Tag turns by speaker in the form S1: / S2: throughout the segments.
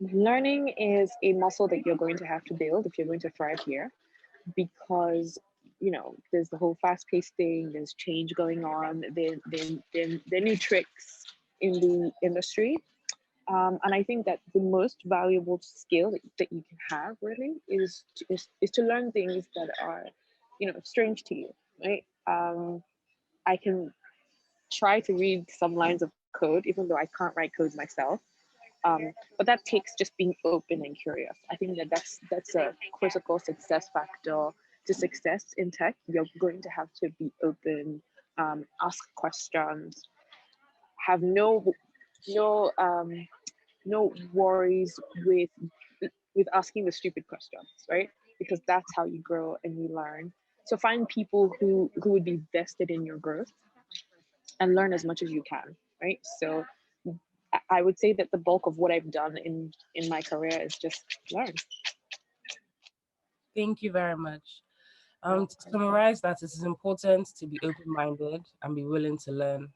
S1: Learning is a muscle that you're going to have to build if you're going to thrive here, because there's the whole fast-paced thing. There's change going on. There are new tricks in the industry, and I think that the most valuable skill that you can have really is to learn things that are strange to you, right? I can try to read some lines of code even though I can't write code myself, but that takes just being open and curious. I think that that's a critical success factor to success in tech. You're going to have to be open, ask questions, have no worries with asking the stupid questions, right? Because that's how you grow and you learn. So find people who would be vested in your growth and learn as much as you can, right? So I would say that the bulk of what I've done in my career is just learn.
S2: Thank you very much.
S1: Yeah.
S2: To summarize that, it is important to be open-minded and be willing to learn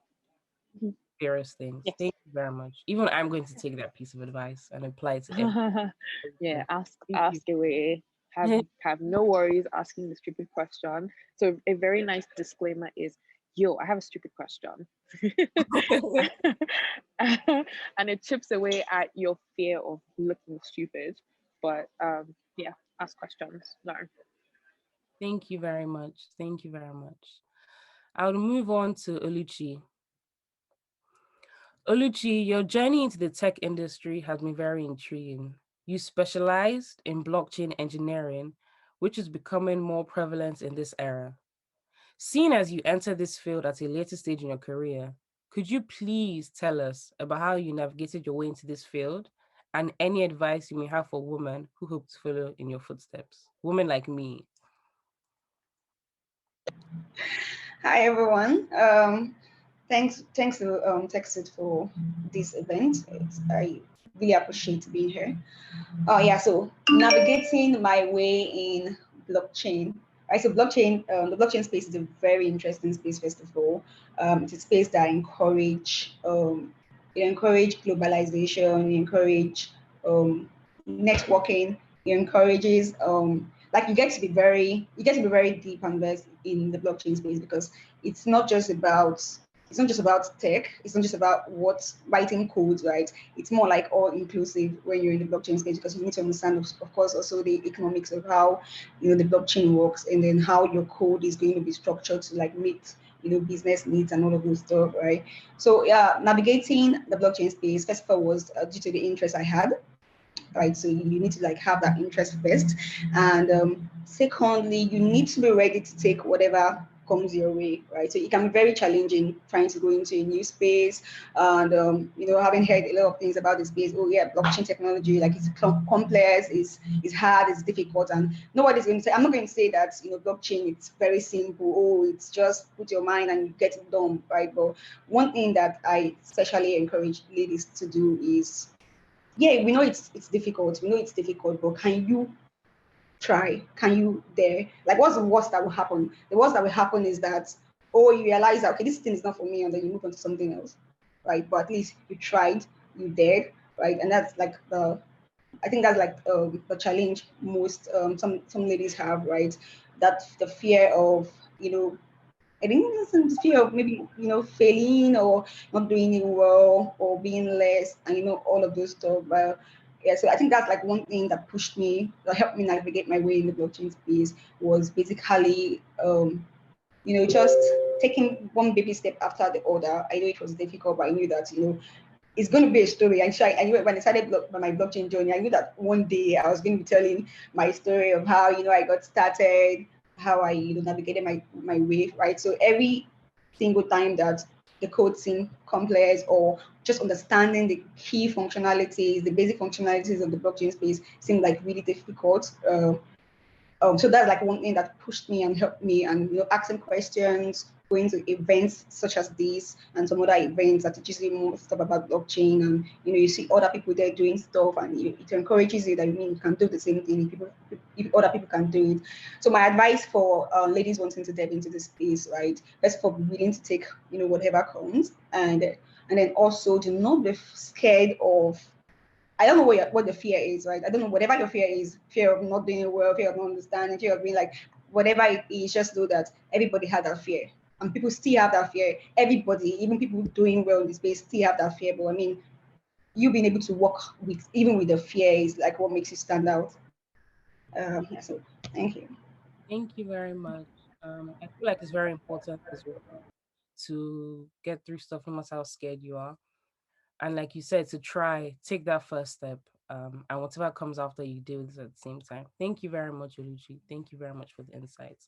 S1: Mhm.
S2: various things.
S1: Yes.
S2: Thank you very much. Even I'm going to take that piece of advice and apply it to
S1: Yeah.
S2: everything. Thank you.
S1: Ask away. Have no worries asking the stupid question. So a very nice disclaimer is, yo, I have a stupid question. And it chips away at your fear of looking stupid. But yeah, ask questions, learn.
S2: Thank you very much. Thank you very much. I'll move on to Oluchi. Oluchi, your journey into the tech industry has been very intriguing. You specialized in blockchain engineering, which is becoming more prevalent in this era. Seeing as you enter this field at a later stage in your career, could you please tell us about how you navigated your way into this field and any advice you may have for women who hope to follow in your footsteps? Women like me.
S3: Hi everyone. Thanks to Texas for this event. I really appreciate being here. Oh yeah, so navigating my way in blockchain. Right, so the blockchain space is a very interesting space. First of all, it's a space that encourage globalization, um, networking, it encourages like you get to be very deep and versed in the blockchain space because it's not just about it's not just about tech. It's not just about what's writing codes, right? It's more like all inclusive when you're in the blockchain space because you need to understand, of course, also the economics of how the blockchain works, and then how your code is going to be structured to like meet business needs and all of those stuff, right? So yeah, navigating the blockchain space first of all was due to the interest I had, right? So you need to like have that interest first, and secondly, you need to be ready to take whatever comes your way, right? So it can be very challenging trying to go into a new space, and having heard a lot of things about this space. Oh yeah, blockchain technology, like it's complex, it's hard, it's difficult, and nobody's going to say. I'm not going to say that blockchain it's very simple. Oh, it's just put your mind and you get it done, right? But one thing that I especially encourage ladies to do is, yeah, we know it's difficult. We know it's difficult, but can you try? Can you dare? Like, what's the worst that will happen? The worst that will happen is that, oh, you realize that okay, this thing is not for me, and then you move on to something else, right? But at least you tried, you dared, right? And that's like I think that's like the challenge most some ladies have, right? That the fear of I think it's the fear of maybe failing or not doing it well or being less and all of those stuff. But yeah, so I think that's like one thing that pushed me, that helped me navigate my way in the blockchain space was basically just taking one baby step after the other. I know it was difficult, but I knew that it's going to be a story. And so I knew when I started my blockchain journey, I knew that one day I was going to be telling my story of how I got started, how I navigated my way, right? So every single time that the code seemed complex or just understanding the key functionalities, the basic functionalities of the blockchain space seemed like really difficult. So that's like one thing that pushed me and helped me, and asking questions, going to events such as this and some other events that teaches you more stuff about blockchain, and you see other people there doing stuff, and it encourages you that you can do the same thing if other people can do it. So my advice for ladies wanting to delve into this space, right? First of all, be willing to take whatever comes, and then also do not be scared of I don't know what the fear is, right? I don't know, whatever your fear is, fear of not doing well, fear of not understanding, fear of being like, whatever it is, just know that everybody has that fear. And people still have that fear. Everybody, even people doing well in this space, still have that fear. But I mean, you being able to work with, even with the fear, is like what makes you stand out. Yeah, so thank you.
S2: Thank you very much. I feel like it's very important as well to get through stuff no matter how scared you are. And like you said, to try, take that first step. And whatever comes after, you do this at the same time. Thank you very much, Oluchi. Thank you very much for the insights.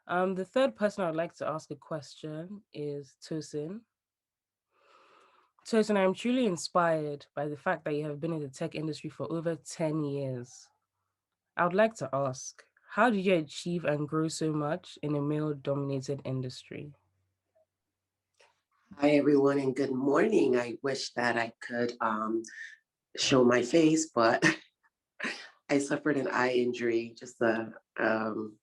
S2: The third person I'd like to ask a question is Tosin. Tosin, I'm truly inspired by the fact that you have been in the tech industry for over 10 years. I would like to ask, how did you achieve and grow so much in a male-dominated industry?
S4: Hi, everyone, and good morning. I wish that I could show my face, but I suffered an eye injury, just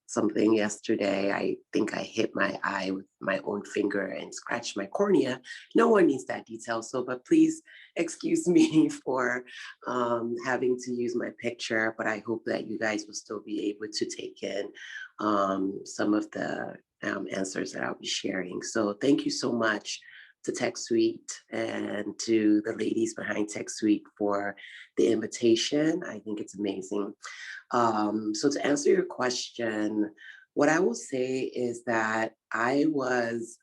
S4: something yesterday. I think I hit my eye with my own finger and scratched my cornea. No one needs that detail, so but please excuse me for having to use my picture, but I hope that you guys will still be able to take in some of the answers that I'll be sharing. So thank you so much to TechSuite and to the ladies behind TechSuite for the invitation. I think it's amazing. So to answer your question, what I will say is that I was,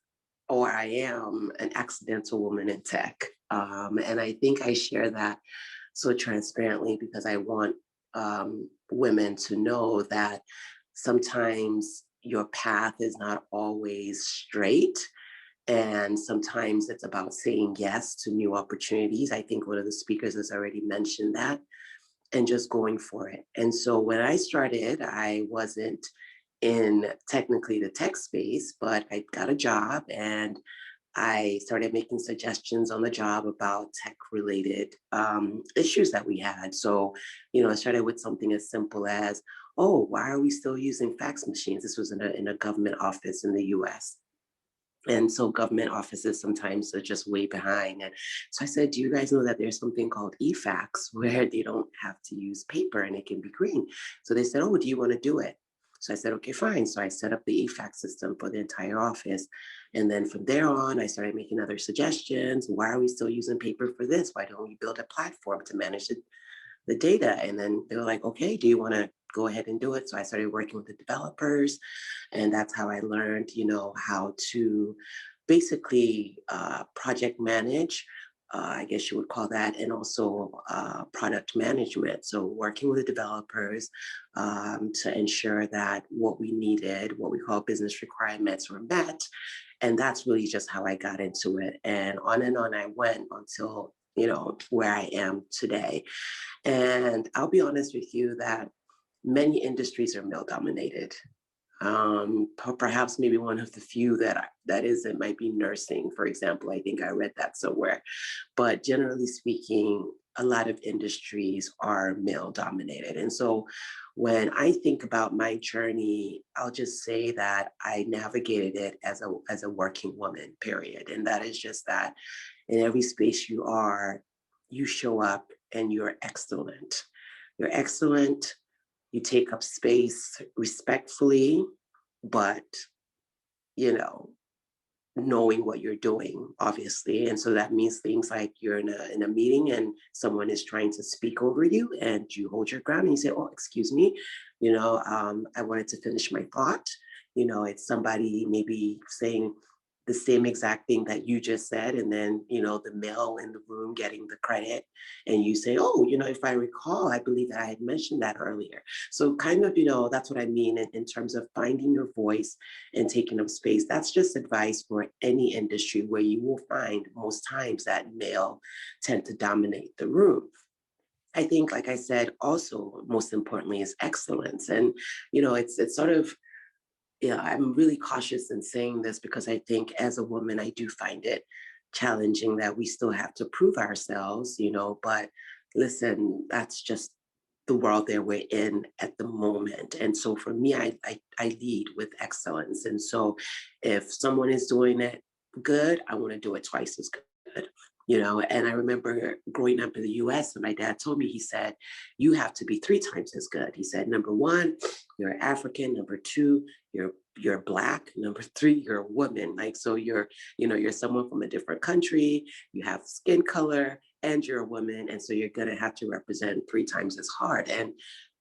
S4: or I am, an accidental woman in tech. And I think I share that so transparently because I want women to know that sometimes your path is not always straight. And sometimes it's about saying yes to new opportunities. I think one of the speakers has already mentioned that, and just going for it. And so when I started, I wasn't in technically the tech space, but I got a job and I started making suggestions on the job about tech related issues that we had. So, I started with something as simple as, oh, why are we still using fax machines? This was in a government office in the US. And so government offices sometimes are just way behind. And so I said, do you guys know that there's something called e-fax where they don't have to use paper and it can be green? So they said, oh, do you want to do it? So I said, okay, fine. So I set up the e-fax system for the entire office. And then from there on, I started making other suggestions. Why are we still using paper for this? Why don't we build a platform to manage the data? And then they were like, okay, do you want to go ahead and do it? So I started working with the developers, and that's how I learned, how to basically project manage, I guess you would call that, and also product management. So working with the developers to ensure that what we needed, what we call business requirements, were met. And that's really just how I got into it. And on I went until, where I am today. And I'll be honest with you that many industries are male dominated. Perhaps maybe one of the few that isn't might be nursing, for example. I think I read that somewhere. But generally speaking, a lot of industries are male dominated. And so when I think about my journey, I'll just say that I navigated it as a working woman, period. And that is just that in every space you are, you show up and you're excellent. You're excellent. You take up space respectfully, but, knowing what you're doing, obviously. And so that means things like you're in a meeting and someone is trying to speak over you and you hold your ground and you say, oh, excuse me, I wanted to finish my thought. It's somebody maybe saying the same exact thing that you just said, and then, the male in the room getting the credit, and you say, oh, if I recall, I believe that I had mentioned that earlier. So kind of, that's what I mean in terms of finding your voice and taking up space. That's just advice for any industry where you will find most times that male tend to dominate the room. I think, like I said, also most importantly is excellence. And, it's sort of, I'm really cautious in saying this because I think as a woman, I do find it challenging that we still have to prove ourselves, but listen, that's just the world that we're in at the moment. And so for me, I lead with excellence. And so if someone is doing it good, I want to do it twice as good. you know. And I remember growing up in the US, and my dad told me, he said, you have to be 3 times as good. He said, number 1, you're African. Number 2, you're Black. Number 3, you're a woman. Like, so you're, you know, you're someone from a different country, you have skin color, and you're a woman. And so you're going to have to represent 3 times as hard. And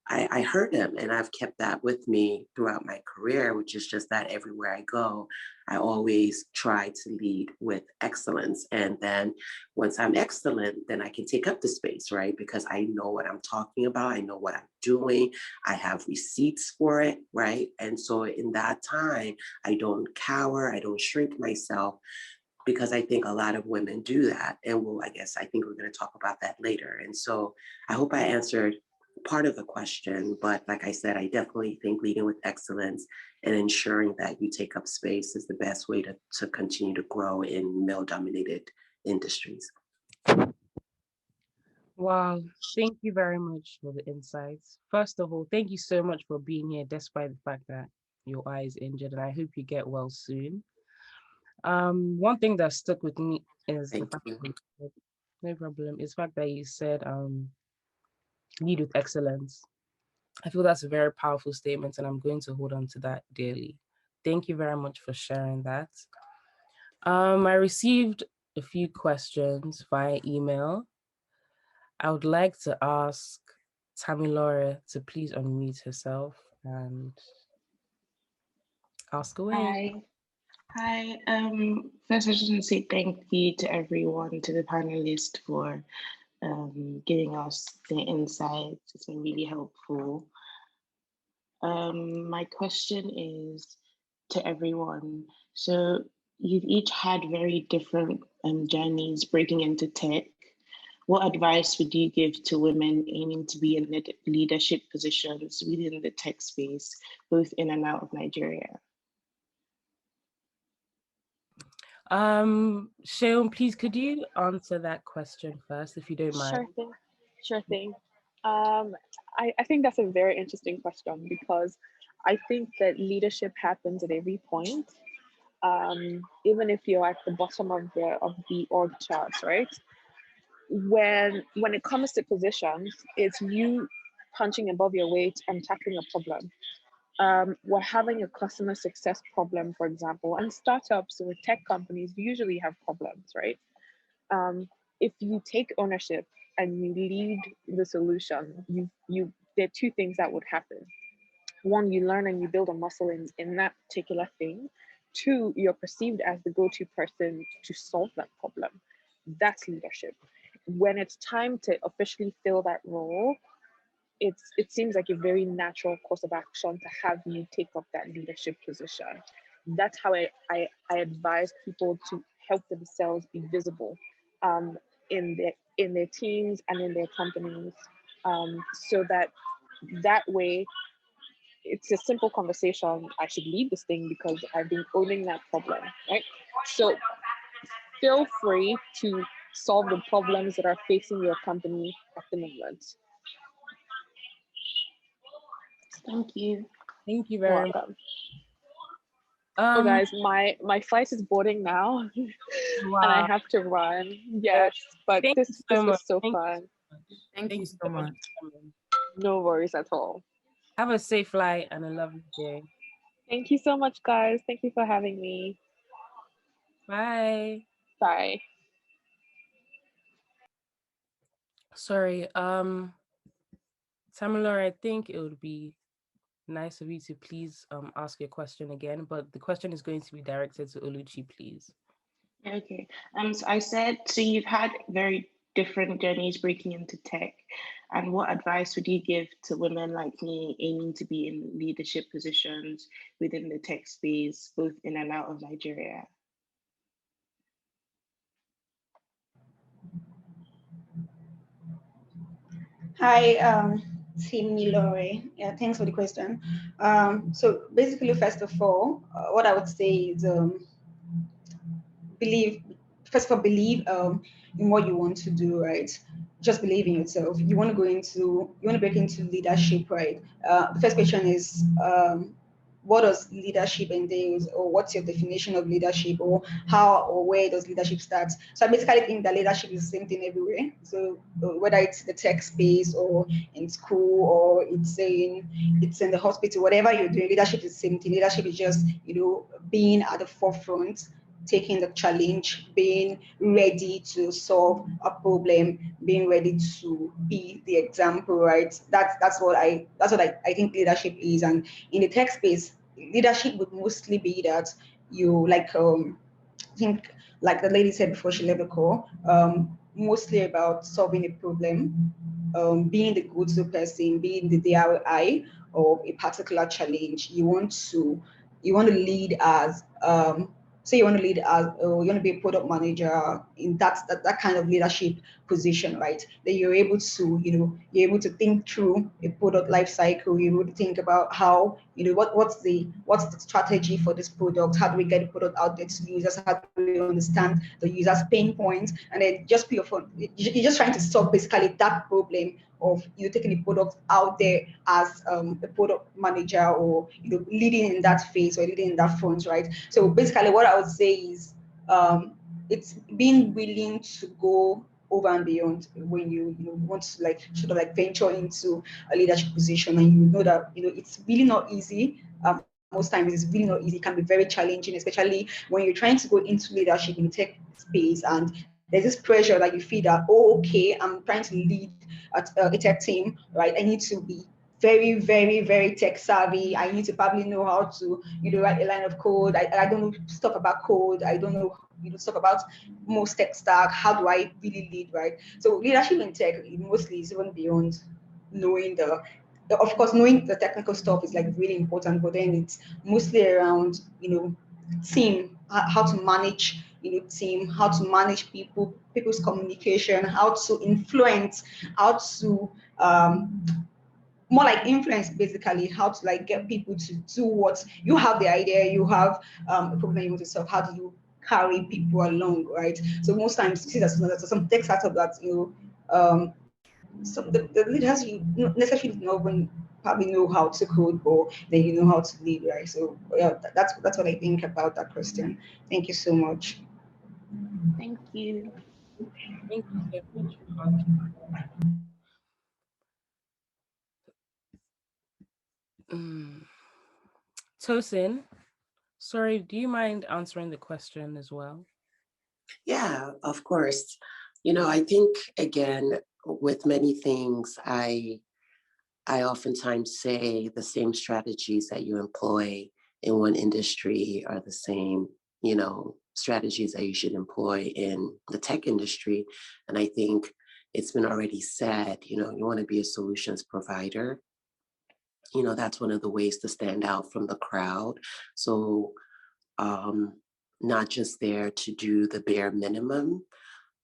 S4: I heard him, and I've kept that with me throughout my career, which is just that everywhere I go, I always try to lead with excellence. And then once I'm excellent, then I can take up the space, right? Because I know what I'm talking about. I know what I'm doing. I have receipts for it, right? And so in that time, I don't cower, I don't shrink myself, because I think a lot of women do that. And I think we're going to talk about that later. And so I hope I answered part of the question, but like I said, I definitely think leading with excellence and ensuring that you take up space is the best way to continue to grow in male-dominated industries.
S2: Wow, thank you very much for the insights. First of all, thank you so much for being here despite the fact that your eye is injured, and I hope you get well soon. One thing that stuck with me is the
S4: Thank
S2: fact
S4: you.
S2: that, no problem, is the fact that you said lead with excellence. I feel that's a very powerful statement, and I'm going to hold on to that dearly. Thank you very much for sharing that. I received a few questions via email. I would like to ask Tamilore to please unmute herself and ask away.
S5: Hi. Hi. First, I just want to say thank you to everyone, to the panelists for giving us the insights. It's been really helpful. My question is to everyone. So you've each had very different journeys breaking into tech. What advice would you give to women aiming to be in leadership positions within the tech space, both in and out of Nigeria?
S2: Sheon, please, could you answer that question first, if you don't mind?
S1: Sure thing. Sure thing. I think that's a very interesting question, because I think that leadership happens at every point. Even if you're at the bottom of the org charts, right? When it comes to positions, it's you punching above your weight and tackling a problem. We're having a customer success problem, for example, and startups or tech companies usually have problems, right? If you take ownership and you lead the solution, there are 2 things that would happen. 1, you learn and you build a muscle in that particular thing. 2, you're perceived as the go-to person to solve that problem. That's leadership. When it's time to officially fill that role, it seems like a very natural course of action to have you take up that leadership position. That's how I advise people to help themselves be visible in their teams and in their companies, so that way it's a simple conversation. I should lead this thing because I've been owning that problem, right? So feel free to solve the problems that are facing your company at the moment.
S5: Thank you.
S2: Thank you very much.
S1: Welcome. Oh guys, my flight is boarding now.
S2: Wow.
S1: And I have to run. Yes, but this was so fun.
S2: Thank you so much.
S1: No worries at all.
S2: Have a safe flight and a lovely day.
S1: Thank you so much, guys. Thank you for having me.
S2: Bye.
S1: Bye.
S2: Sorry, Tamilore, I think it would be nice of you to please ask your question again, but the question is going to be directed to Oluchi, please.
S5: Okay. So I said, so you've had very different journeys breaking into tech, and what advice would you give to women like me aiming to be in leadership positions within the tech space, both in and out of Nigeria?
S3: Hi, Tamilore. Yeah, thanks for the question. So basically, first of all, what I would say is believe in what you want to do, right? Just believe in yourself. You want to break into leadership, right? The first question is what does leadership entails, or what's your definition of leadership, or how or where does leadership start. So I basically think that leadership is the same thing everywhere. So whether it's the tech space or in school or it's in the hospital, whatever you're doing, leadership is the same thing. Leadership is just, being at the forefront, taking the challenge, being ready to solve a problem, being ready to be the example, right? That's what I think leadership is. And in the tech space, leadership would mostly be that you I think, like the lady said before she left the call, mostly about solving a problem, being the go-to person, being the DIY of a particular challenge. You want to lead as say you want to lead as you want to be a product manager in that kind of leadership position, right? That you're able to, you're able to think through a product life cycle. You're able to think about how, what's the strategy for this product? How do we get the product out there to users? How do we understand the users' pain points? And then just be you're just trying to solve basically that problem of taking the product out there as a product manager, or leading in that phase or leading in that front, right? So basically what I would say is it's being willing to go over and beyond when you want to sort of venture into a leadership position, and you know that it's really not easy. Most times it's really not easy. It can be very challenging, especially when you're trying to go into leadership in the tech space, and there's this pressure that you feel that, oh, okay, I'm trying to lead a tech team, right? I need to be very, very, very tech savvy. I need to probably know how to, write a line of code. I don't know stuff about code. I don't know, stuff about most tech stack. How do I really lead, right? So leadership in tech mostly is even beyond knowing of course, knowing the technical stuff is really important, but then it's mostly around, team, how to manage, team, how to manage people's communication, how to influence, how to more like influence, basically, how to get people to do what you have the idea, you have a problem you want to solve. How do you carry people along, right? So most times you see that some tech startup that so the leaders you necessarily don't even probably know how to code, or then you know how to lead, right? So yeah, that's what I think about that question. Thank you so much.
S5: Thank you.
S2: Thank you so much for answering. Tosin, sorry, do you mind answering the question as well?
S4: Yeah, of course. I think, again, with many things, I oftentimes say the same strategies that you employ in one industry are the same, strategies that you should employ in the tech industry. And I think it's been already said, you want to be a solutions provider. That's one of the ways to stand out from the crowd. So not just there to do the bare minimum,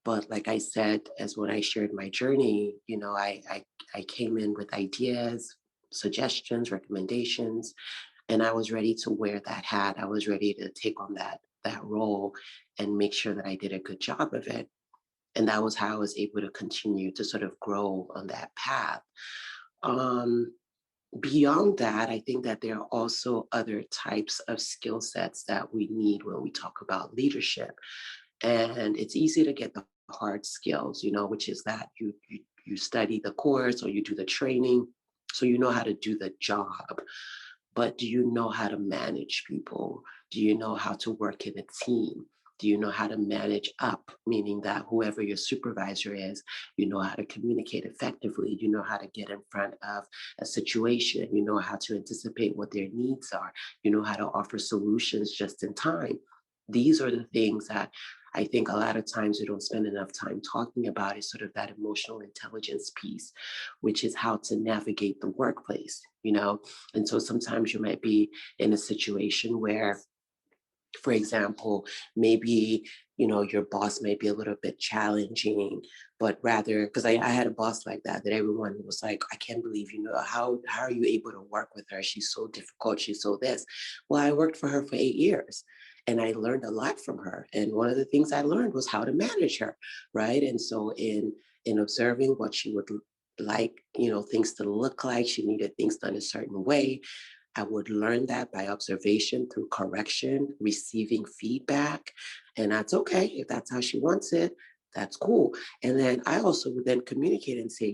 S4: but like I said, as when I shared my journey, I came in with ideas, suggestions, recommendations, and I was ready to wear that hat. I was ready to take on that role and make sure that I did a good job of it. And that was how I was able to continue to sort of grow on that path. Beyond that, I think that there are also other types of skill sets that we need when we talk about leadership. And it's easy to get the hard skills, which is that you study the course or you do the training, so you know how to do the job. But do you know how to manage people? Do you know how to work in a team? Do you know how to manage up, meaning that whoever your supervisor is, you know how to communicate effectively, you know how to get in front of a situation, you know how to anticipate what their needs are, you know how to offer solutions just in time. These are the things that I think a lot of times we don't spend enough time talking about, is sort of that emotional intelligence piece, which is how to navigate the workplace, And so sometimes you might be in a situation where, for example, maybe, your boss may be a little bit challenging, but rather, because I had a boss like that everyone was like, I can't believe, how are you able to work with her? She's so difficult. She's so this. Well, I worked for her for 8 years and I learned a lot from her. And one of the things I learned was how to manage her, right? And so in observing what she would like, things to look like, she needed things done a certain way. I would learn that by observation through correction, receiving feedback, and that's okay. If that's how she wants it, that's cool. And then I also would then communicate and say,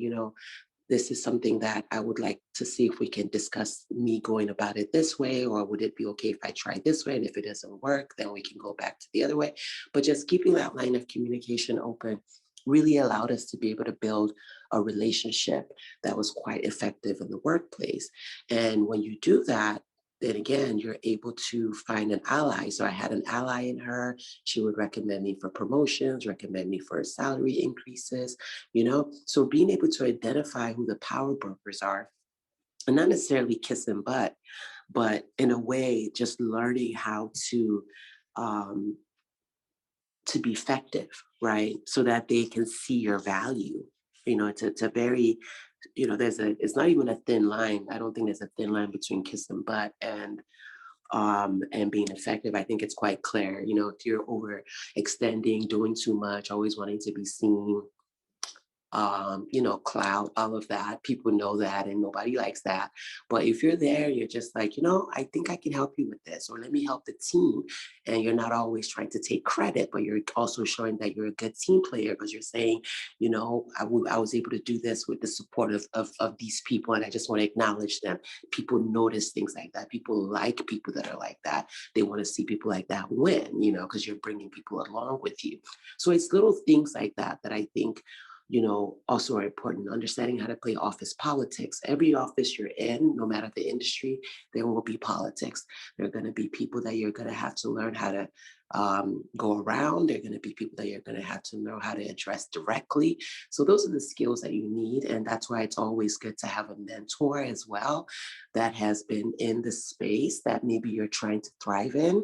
S4: this is something that I would like to see if we can discuss me going about it this way, or would it be okay if I try this way? And if it doesn't work, then we can go back to the other way. But just keeping that line of communication open really allowed us to be able to build a relationship that was quite effective in the workplace. And when you do that, then again, you're able to find an ally. So I had an ally in her. She would recommend me for promotions, recommend me for salary increases, So being able to identify who the power brokers are, and not necessarily kissing butt, but in a way, just learning how to be effective, right? So that they can see your value. It's a very, it's not even a thin line. I don't think there's a thin line between kissing butt and being effective. I think it's quite clear, if you're overextending, doing too much, always wanting to be seen, clout, all of that. People know that and nobody likes that. But if you're there, you're just like, I think I can help you with this, or let me help the team. And you're not always trying to take credit, but you're also showing that you're a good team player, because you're saying, I was able to do this with the support of these people, and I just want to acknowledge them. People notice things like that. People like people that are like that. They want to see people like that win, because you're bringing people along with you. So it's little things like that I think also are important. Understanding how to play office politics. Every office you're in, no matter the industry, there will be politics. There are going to be people that you're going to have to learn how to go around. There are going to be people that you're going to have to know how to address directly. So those are the skills that you need. And that's why it's always good to have a mentor as well that has been in the space that maybe you're trying to thrive in.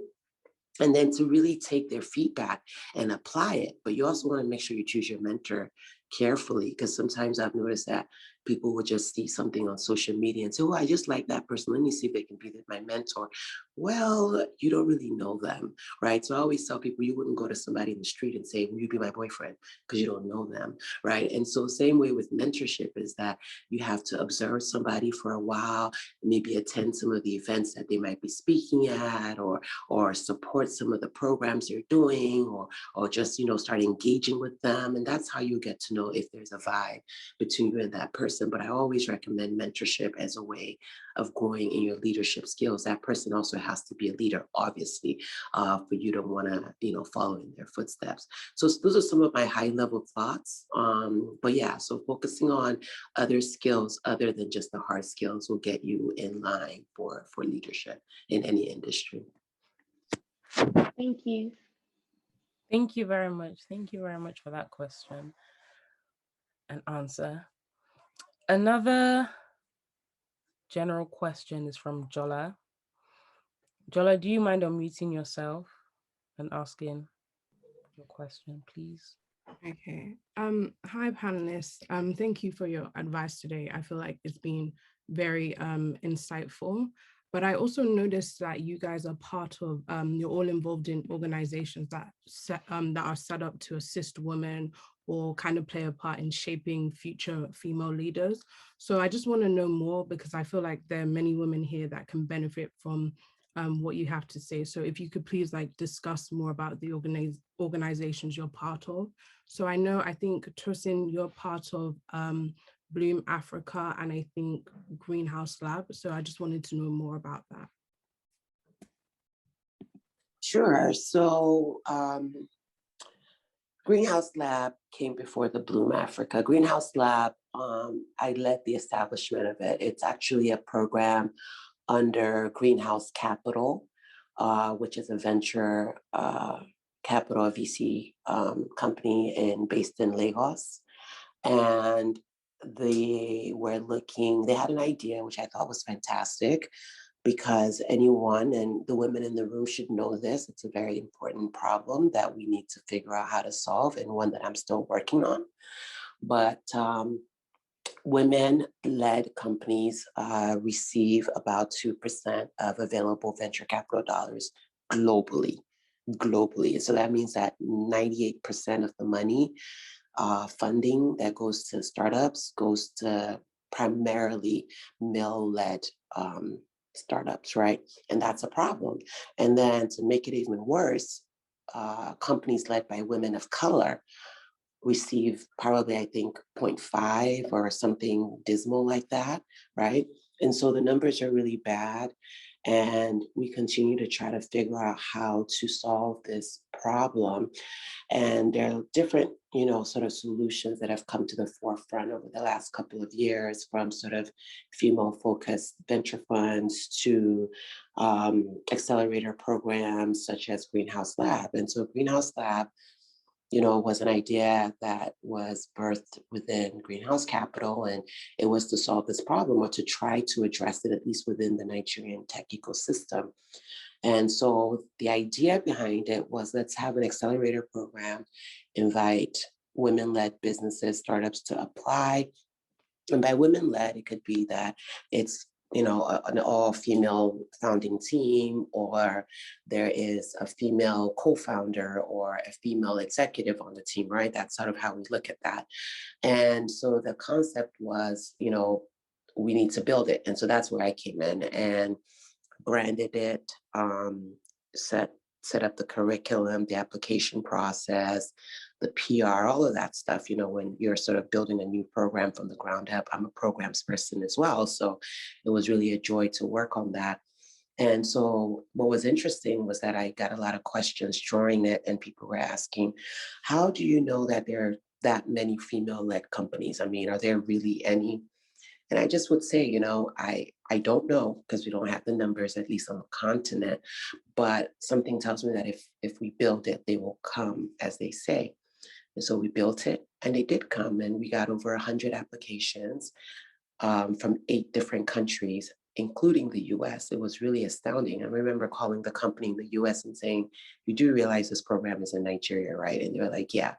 S4: And then to really take their feedback and apply it. But you also want to make sure you choose your mentor carefully, because sometimes I've noticed that people would just see something on social media and say, oh, I just like that person. Let me see if they can be my mentor. Well, you don't really know them, right? So I always tell people, you wouldn't go to somebody in the street and say, will you be my boyfriend? Because you don't know them, right? And so same way with mentorship is that you have to observe somebody for a while, maybe attend some of the events that they might be speaking at, or support some of the programs they're doing, or just, start engaging with them. And that's how you get to know if there's a vibe between you and that person. But I always recommend mentorship as a way of growing in your leadership skills. That person also has to be a leader, obviously, for you to want to, follow in their footsteps. So those are some of my high level thoughts. But yeah, so focusing on other skills other than just the hard skills will get you in line for leadership in any industry.
S5: Thank you.
S2: Thank you very much. Thank you very much for that question and answer. Another general question is from Jola. Jola, do you mind unmuting yourself and asking your question, please?
S6: Okay. Hi, panelists. Thank you for your advice today. I feel like it's been very insightful. But I also noticed that you guys are part of, you're all involved in organizations that are set up to assist women or kind of play a part in shaping future female leaders. So I just want to know more, because I feel like there are many women here that can benefit from what you have to say. So if you could please discuss more about the organizations you're part of. So I think Tosin, you're part of Bloom Africa, and I think Greenhouse Lab. So I just wanted to know more about that.
S4: Sure. So Greenhouse Lab came before the Bloom Africa. Greenhouse Lab, I led the establishment of it. It's actually a program under Greenhouse Capital, which is a venture capital VC company based in Lagos. And they had an idea, which I thought was fantastic, because anyone, and the women in the room should know this, it's a very important problem that we need to figure out how to solve, and one that I'm still working on. But women-led companies receive about 2% of available venture capital dollars globally. So that means that 98% of the money funding that goes to startups goes to primarily male-led startups, right? And that's a problem. And then to make it even worse, companies led by women of color receive probably, I think, 0.5 or something dismal like that, right? And so the numbers are really bad. And we continue to try to figure out how to solve this problem. And there are different, sort of solutions that have come to the forefront over the last couple of years, from sort of female-focused venture funds to accelerator programs such as Greenhouse Lab. And so Greenhouse Lab, was an idea that was birthed within Greenhouse Capital, and it was to solve this problem, or to try to address it, at least within the Nigerian tech ecosystem. And so the idea behind it was, let's have an accelerator program, invite women-led businesses, startups to apply. And by women-led, it could be that it's an all-female founding team, or there is a female co-founder or a female executive on the team, right? That's sort of how we look at that. And so the concept was, we need to build it. And so that's where I came in and branded it, set up the curriculum, the application process, the PR, all of that stuff. When you're sort of building a new program from the ground up, I'm a programs person as well. So it was really a joy to work on that. And so what was interesting was that I got a lot of questions during it, and people were asking, how do you know that there are that many female-led companies? I mean, are there really any? And I just would say, I don't know, because we don't have the numbers, at least on the continent, but something tells me that if we build it, they will come, as they say. And so we built it, and they did come, and we got over 100 applications from 8 different countries, including the US. It was really astounding. I remember calling the company in the US and saying, you do realize this program is in Nigeria, right? And they're like, yeah,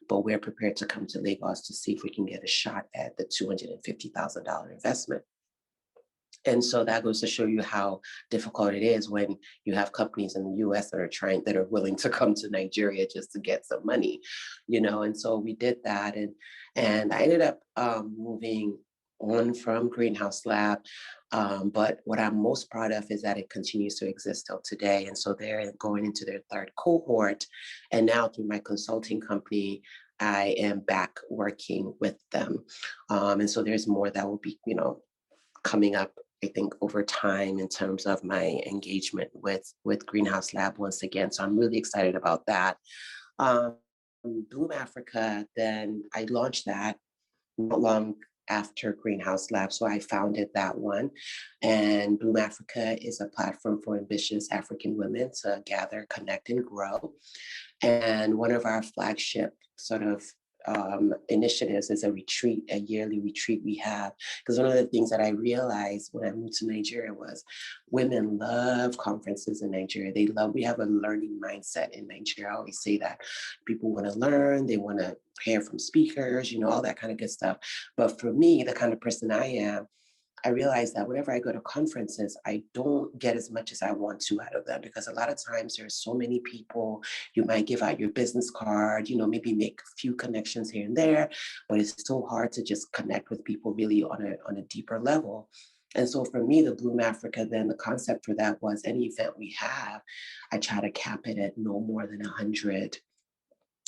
S4: but we're prepared to come to Lagos to see if we can get a shot at the $250,000 investment. And so that goes to show you how difficult it is when you have companies in the US that are willing to come to Nigeria just to get some money, and so we did that. And I ended up moving on from Greenhouse Lab. But what I'm most proud of is that it continues to exist till today. And so they're going into their 3rd cohort. And now through my consulting company, I am back working with them. And so there's more that will be, coming up, I think, over time in terms of my engagement with Greenhouse Lab once again. So I'm really excited about that. Bloom Africa, then I launched that not long after Greenhouse Lab. So I founded that one. And Bloom Africa is a platform for ambitious African women to gather, connect, and grow. And one of our flagship sort of initiatives is a yearly retreat we have. Because one of the things that I realized when I moved to Nigeria was women love conferences in Nigeria. We have a learning mindset in Nigeria. I always say that people want to learn, they want to hear from speakers, all that kind of good stuff. But for me, the kind of person I am, I realized that whenever I go to conferences, I don't get as much as I want to out of them, because a lot of times there's so many people. You might give out your business card, maybe make a few connections here and there, but it's so hard to just connect with people really on a deeper level. And so for me, the Bloom Africa, then the concept for that was any event we have, I try to cap it at no more than 100.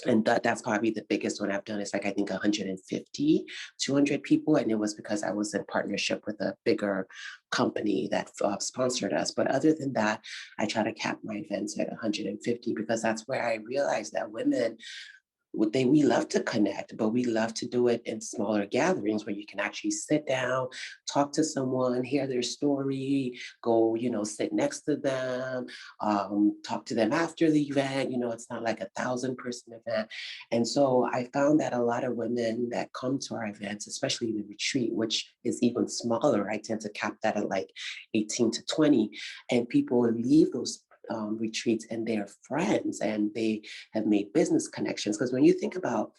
S4: And that's probably the biggest one I've done. It's like, I think 150, 200 people. And it was because I was in partnership with a bigger company that sponsored us. But other than that, I try to cap my events at 150, because that's where I realized that women, we love to connect, but we love to do it in smaller gatherings where you can actually sit down, talk to someone, hear their story, go, sit next to them, talk to them after the event. It's not like 1,000-person event. And so I found that a lot of women that come to our events, especially the retreat, which is even smaller, I tend to cap that at like 18 to 20, and people leave those retreats and they're friends and they have made business connections. Because when you think about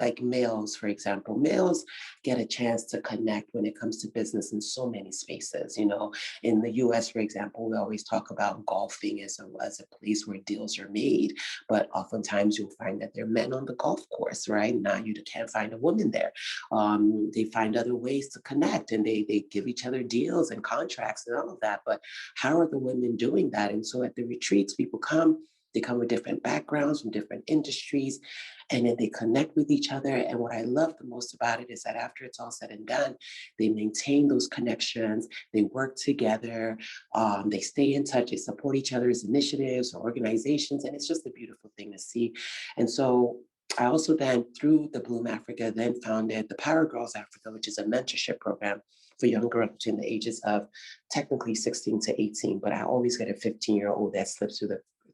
S4: like males, for example, males get a chance to connect when it comes to business in so many spaces. You know, in the US, for example, we always talk about golfing as a place where deals are made, but oftentimes you'll find that there are men on the golf course, right? Now you can't find a woman there. They find other ways to connect, and they give each other deals and contracts and all of that. But how are the women doing that? And so at the retreats, people come. They come with different backgrounds from different industries, and then they connect with each other. And what I love the most about it is that after it's all said and done, they maintain those connections, they work together, they stay in touch, they support each other's initiatives or organizations, and it's just a beautiful thing to see. And so I also then, through the Bloom Africa, then founded the Power Girls Africa, which is a mentorship program for young girls between the ages of technically 16 to 18, but I always get a 15-year-old that slips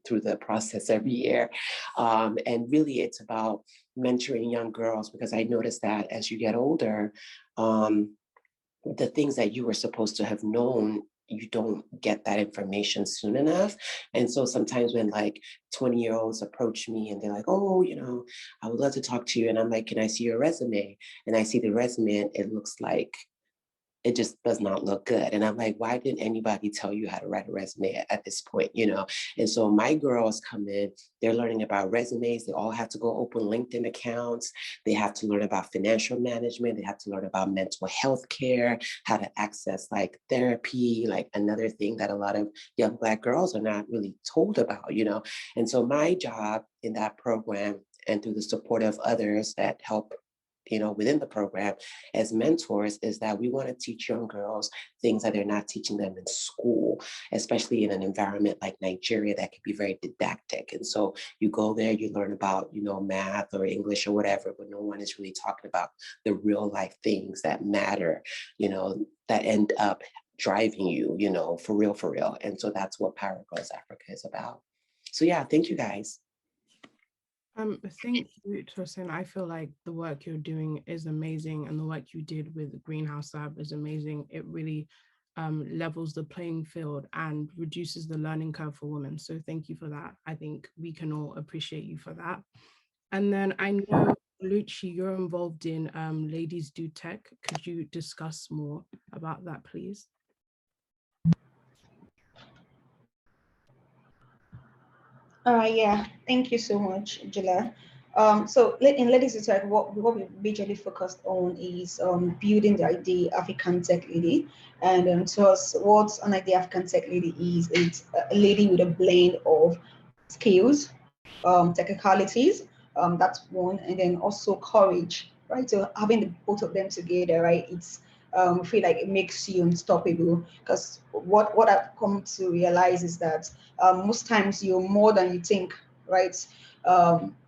S4: through the process every year. And really it's about mentoring young girls, because I noticed that as you get older, the things that you were supposed to have known, you don't get that information soon enough. And so sometimes when like 20-year-olds approach me and they're like, oh, you know, I would love to talk to you. And I'm like, can I see your resume? And I see the resume and it looks like, it just does not look good. And I'm like, why didn't anybody tell you how to write a resume at this point, you know? And so my girls come in, they're learning about resumes. They all have to go open LinkedIn accounts. They have to learn about financial management. They have to learn about mental health care, how to access like therapy, like another thing that a lot of young Black girls are not really told about, you know? And so my job in that program, and through the support of others that help, you know, within the program as mentors, is that we want to teach young girls things that they're not teaching them in school, especially in an environment like Nigeria that can be very didactic. And so you go there, you learn about, you know, math or English or whatever, but no one is really talking about the real life things that matter, you know, that end up driving you, you know, for real, for real. And so that's what Power Girls Africa is about. So yeah, thank you guys.
S6: Thank you, Tosin. I feel like the work you're doing is amazing, and the work you did with Greenhouse Lab is amazing. It really levels the playing field and reduces the learning curve for women. So thank you for that. I think we can all appreciate you for that. And then I know, Lucci, you're involved in Ladies Do Tech. Could you discuss more about that, please?
S3: Yeah, thank you so much, Jula. So in Ladies Do Tech, what we majorly focused on is building the ideal African tech lady. And to us, what an ideal African tech lady is, it's a lady with a blend of skills, technicalities, that's one, and then also courage, right? So having both of them together, right? It's feel like it makes you unstoppable, because what I've come to realize is that most times you're more than you think, right?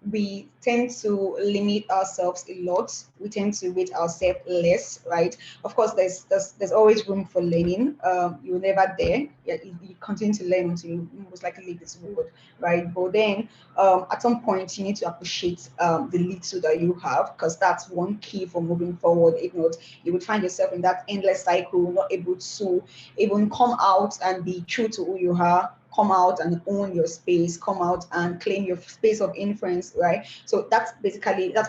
S3: We tend to limit ourselves a lot. We tend to rate ourselves less, right? Of course, there's always room for learning. You're never there. You continue to learn until you most likely leave this world, right? But then at some point, you need to appreciate the little that you have, because that's one key for moving forward. If not, you would find yourself in that endless cycle, not able to even come out and be true to who you are, come out and own your space, come out and claim your space of influence, right? So that's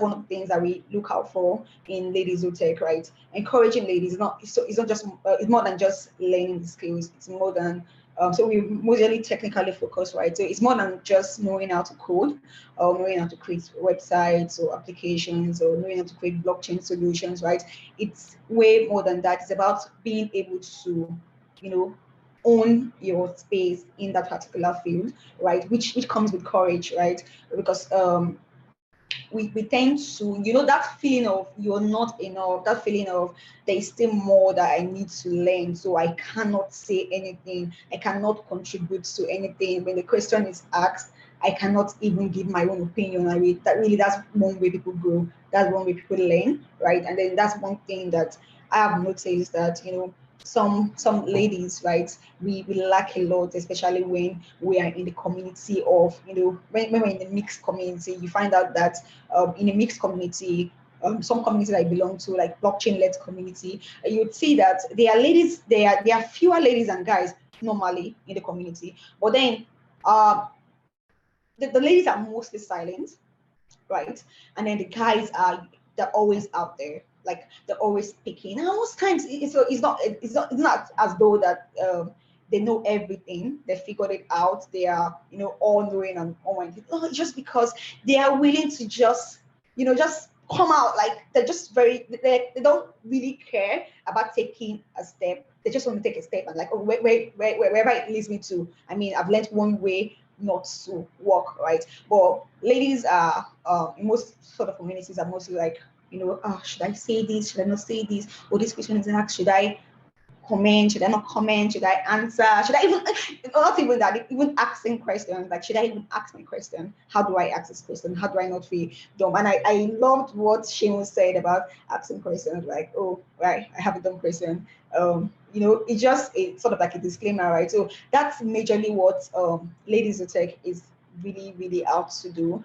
S3: one of the things that we look out for in Ladies Who Tech, right? Encouraging ladies, it's more than just learning the skills. It's more than so we mostly technically focused, right? So it's more than just knowing how to code or knowing how to create websites or applications or knowing how to create blockchain solutions, right? It's way more than that. It's about being able to, you know, own your space in that particular field, right? Which comes with courage, right? Because we tend to, you know, that feeling of you're not enough, that feeling of there's still more that I need to learn, so I cannot say anything, I cannot contribute to anything. When the question is asked, I cannot even give my own opinion. That's one way people grow, that's one way people learn, right? And then that's one thing that I have noticed, that, you know, some ladies, right, we lack a lot, especially when we are in the community of, you know, when we're in the mixed community. You find out that in a mixed community, some communities I belong to, like blockchain-led community, you would see that there are ladies, there are fewer ladies than guys normally in the community, but then the ladies are mostly silent. right? And then the guys they're always out there, like they're always speaking. And most times it's not as though that they know everything, they figured it out, they are all knowing and all minded. No, it's just because they are willing to just just come out, like they're just they don't really care about taking a step. They just want to take a step and like, oh, wherever it leads me to. I mean, I've learned one way not to walk, right? But ladies are in most sort of communities are mostly like, oh, should I say this? Should I not say this? Or this question is asked, should I comment? Should I not comment? Should I answer? Should I even not even that, even asking questions, like should I even ask my question? How do I ask this question? How do I not feel dumb? And I loved what Shane said about asking questions, like, oh, right, I have a dumb question. It's sort of like a disclaimer, right? So that's majorly what Ladies of Tech is really, really out to do.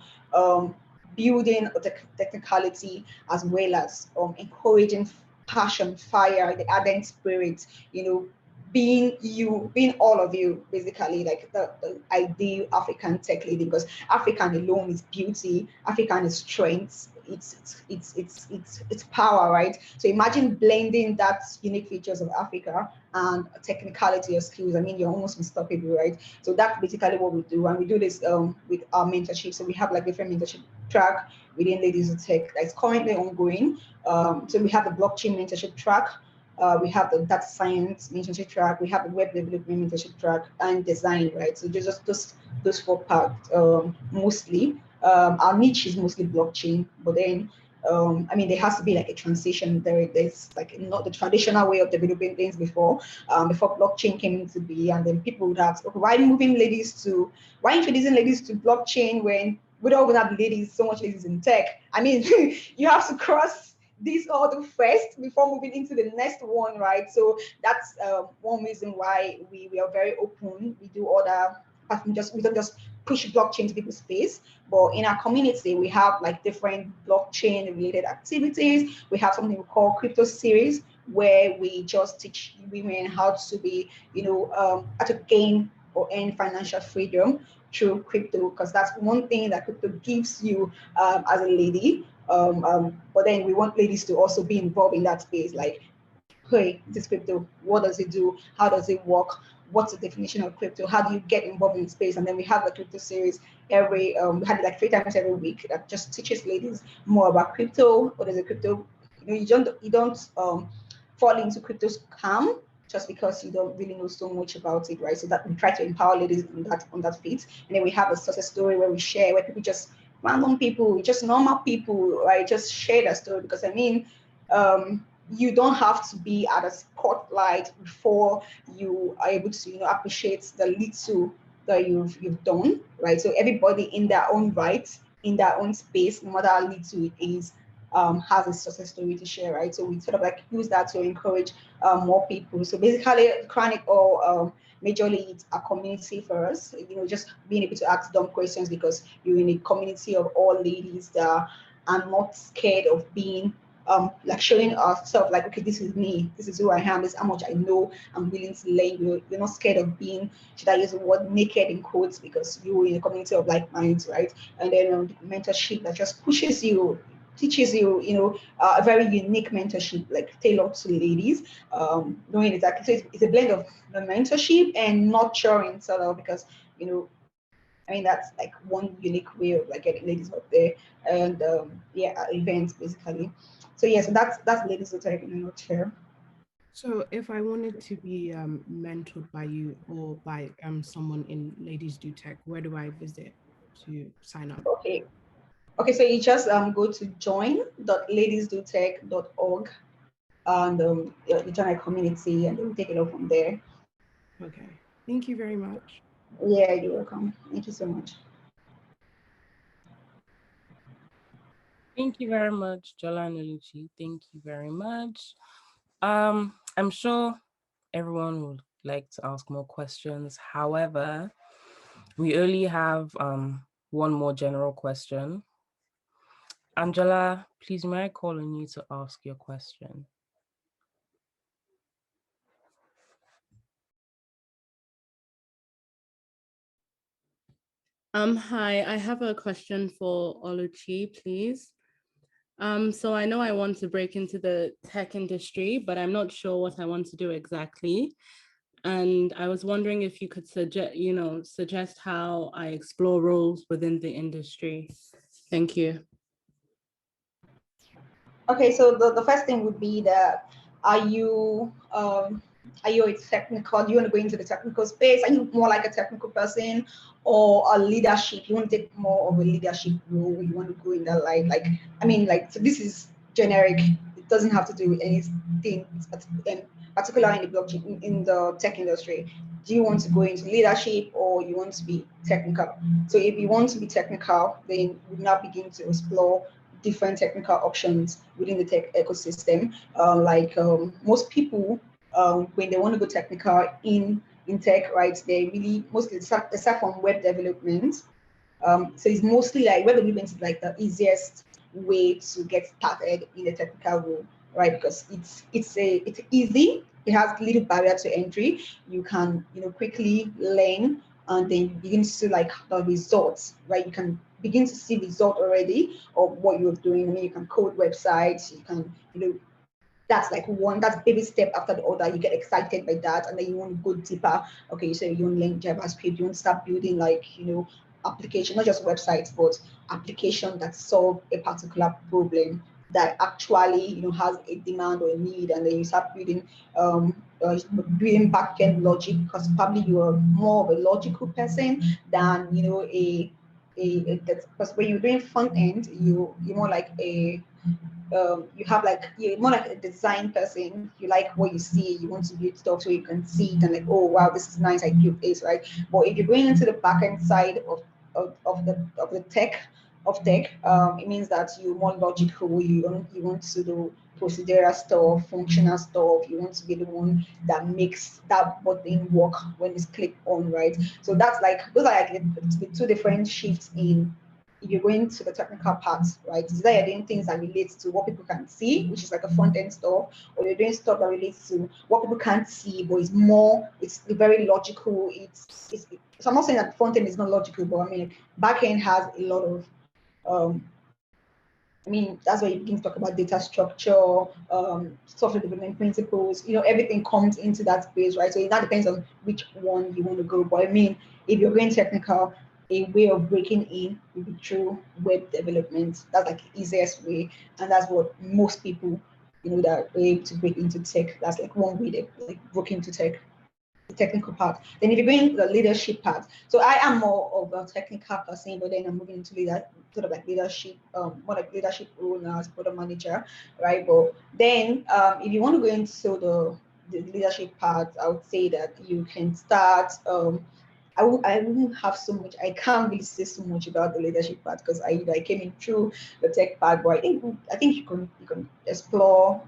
S3: Building the technicality as well as encouraging passion, fire, the ardent spirit, being all of you, basically, like the ideal African tech lady, because African alone is beauty, African is strength, it's power, right? So imagine blending that unique features of Africa and technicality or skills. I mean, you're almost unstoppable, right? So that's basically what we do, and we do this with our mentorship. So we have like different mentorship track within Ladies of Tech that's currently ongoing. So we have the blockchain mentorship track, we have the data science mentorship track, we have the web development mentorship track, and design, right? So just those four parts mostly. Our niche is mostly blockchain, but then there has to be like a transition. There's like not the traditional way of developing things before blockchain came into be, and then people would ask, okay, why introducing ladies to blockchain when we don't even have ladies, so much ladies in tech? I mean, you have to cross this order first before moving into the next one, right? So that's one reason why we are very open. We do other, we don't just push blockchain to people's face, but in our community, we have like different blockchain related activities. We have something we call crypto series, where we just teach women how to be, how to gain or earn financial freedom through crypto, because that's one thing that crypto gives you as a lady. But then we want ladies to also be involved in that space, like, hey, this crypto, what does it do? How does it work? What's the definition of crypto? How do you get involved in space? And then we have the crypto series we had it like 3 times every week that just teaches ladies more about crypto. What is a crypto? You don't fall into crypto scam just because you don't really know so much about it, right? So that we try to empower ladies on that feat. And then we have a success story where we share, where people just random people, just normal people, right? Just share their story, because you don't have to be at a spotlight before you are able to, appreciate the little that you've done, right? So everybody in their own right, in their own space, no matter how little it is, has a success story to share, right? So we sort of like use that to encourage more people. So basically, Chronic or majorly it's a community for us, just being able to ask dumb questions, because you're in a community of all ladies that are not scared of being like showing ourselves, like, okay, this is me, this is who I am, this is how much I know, I'm willing to learn. You're not scared of being, should I use the word naked in quotes, because you're in a community of like minds, right? And then the mentorship that just pushes you, teaches you, a very unique mentorship, like tailored to ladies, knowing exactly. So it's a blend of the mentorship and nurturing, sort of, because that's like one unique way of like getting ladies up there, and events basically. So yeah, so that's Ladies of Tech in a nutshell.
S6: So if I wanted to be mentored by you or by someone in Ladies Do Tech, where do I visit to sign up?
S3: Okay, so you just go to join.ladiesdotech.org, and you join a community, and then take it off from there.
S6: Okay, thank you very much.
S3: Yeah, you're welcome. Thank you so much.
S2: Thank you very much, Jola and Oluchi. Thank you very much. I'm sure everyone would like to ask more questions. However, we only have one more general question. Angela, please, may I call on you to ask your question?
S7: Hi, I have a question for Oluchi, please. So I know I want to break into the tech industry, but I'm not sure what I want to do exactly. And I was wondering if you could suggest how I explore roles within the industry. Thank you.
S3: Okay, so the first thing would be that are you a technical? Do you want to go into the technical space? Are you more like a technical person or a leadership? You want to take more of a leadership role? You want to go in that line? Like, I mean, like, so this is generic. It doesn't have to do with anything in particular in the blockchain in the tech industry. Do you want to go into leadership or you want to be technical? So if you want to be technical, then we now begin to explore different technical options within the tech ecosystem. Most people, when they want to go technical in tech, right, they really mostly aside from web development. So it's mostly like web development is like the easiest way to get started in the technical role, right? Because it's easy. It has little barrier to entry. You can quickly learn, and then you begin to see like the results, right? You can begin to see result already of what you're doing. I mean, you can code websites. You can that's like that's baby step after the other. You get excited by that, and then you want to go deeper. Okay, so you want to learn JavaScript. You want to start building application, not just websites, but application that solve a particular problem that actually has a demand or a need, and then you start building back-end logic, because probably you are more of a logical person than because when you're doing front end, you're more like you're more like a design person. You like what you see. You want to build stuff so you can see it and like, oh wow, this is nice. I built this, right? But if you're going into the back end side of the tech, it means that you're more logical. You want to do procedural stuff, functional stuff. You want to be the one that makes that button work when it's clicked on, right? So those are like the two different shifts in. If you're going to the technical parts, right? Is that you're doing things that relate to what people can see, which is like a front end stuff, or you're doing stuff that relates to what people can't see, but it's very logical. So I'm not saying that front end is not logical, but I mean, back end has a lot of, that's where you begin to talk about data structure, software development principles, everything comes into that space, right? So it now depends on which one you want to go. But I mean, if you're going technical, a way of breaking in will be through web development. That's like the easiest way. And that's what most people, that are able to break into tech. That's like one way they broke into tech. The technical part. Then if you're going the leadership part, so I am more of a technical person, but then I'm moving into leadership, more like leadership role now as product manager, right? But then if you want to go into the leadership part, I would say that you can start. I wouldn't have so much. I can't really say so much about the leadership part because I came in through the tech part, but I think you can explore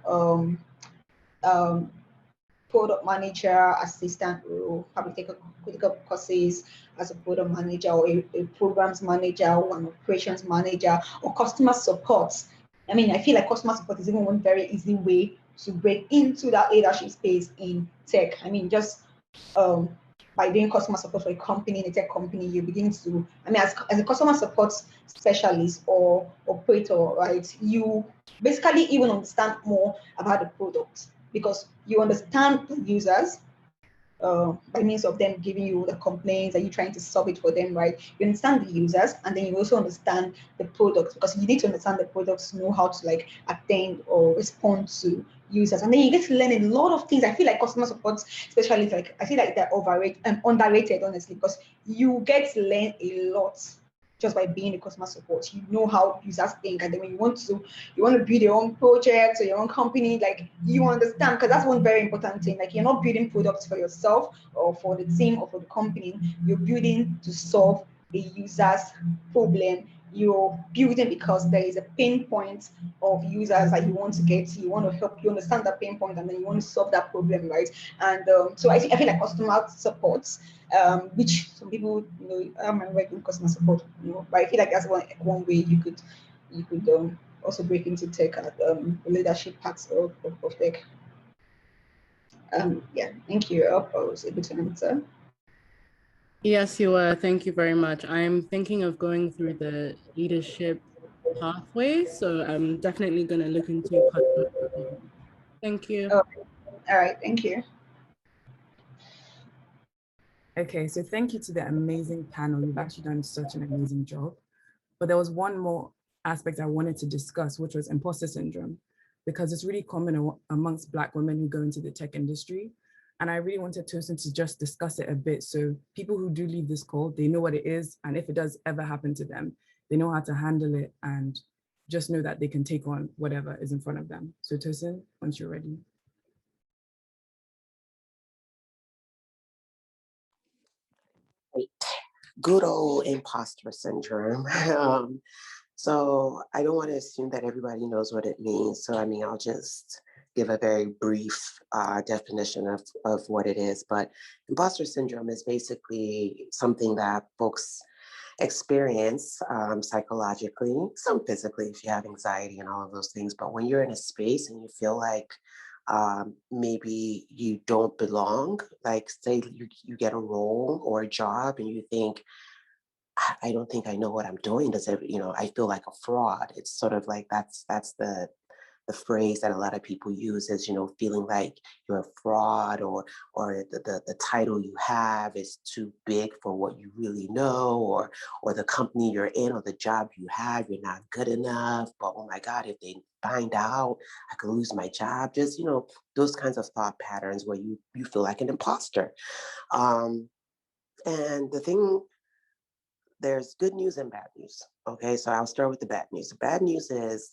S3: product manager, assistant role, probably take a courses as a product manager or a programs manager or an operations manager or customer support. I mean, I feel like customer support is even one very easy way to break into that leadership space in tech. I mean, just by doing customer support for a company, in a tech company, you begin to, as a customer support specialist or operator, right, you basically even understand more about the product because you understand the users by means of them giving you the complaints, are you trying to solve it for them, right? You understand the users, and then you also understand the product because you need to understand the products to know how to attend or respond to users, and then you get to learn a lot of things. I feel like customer support, especially I feel like they're underrated, honestly, because you get to learn a lot just by being a customer support. You know how users think, and then when you want to build your own project or your own company, you understand, because that's one very important thing. You're not building products for yourself or for the team or for the company. You're building to solve a user's problem. You're building because there is a pain point of users that you want to get to. You want to help, you understand that pain point, and then you want to solve that problem, right? And so I feel like customer support, which some people, I'm working customer support, but I feel like that's one way you could also break into tech at leadership parts of tech. Yeah, thank you. I hope I was able to answer.
S7: Yes, you were. Thank you very much. I'm thinking of going through the leadership pathway, so I'm definitely going to look into consulting. Thank you.
S3: Oh, all right, thank you.
S8: Okay, so thank you to the amazing panel. You've actually done such an amazing job. But there was one more aspect I wanted to discuss, which was imposter syndrome, because it's really common amongst Black women who go into the tech industry. And I really wanted Tosin to just discuss it a bit. So people who do leave this call, they know what it is. And if it does ever happen to them, they know how to handle it and just know that they can take on whatever is in front of them. So Tosin, once you're ready.
S4: Right. Good old imposter syndrome. So I don't want to assume that everybody knows what it means. So I mean, I'll just give a very brief definition of what it is. But imposter syndrome is basically something that folks experience psychologically, some physically if you have anxiety and all of those things. But when you're in a space and you feel like maybe you don't belong, like say you get a role or a job and you think, I don't think I know what I'm doing. I feel like a fraud. It's sort of like that's the phrase that a lot of people use is, feeling like you're a fraud or the title you have is too big for what you really know, or the company you're in or the job you have, you're not good enough. But oh my God, if they find out, I could lose my job. Just, those kinds of thought patterns where you feel like an imposter. And the thing, there's good news and bad news. Okay, so I'll start with the bad news. The bad news is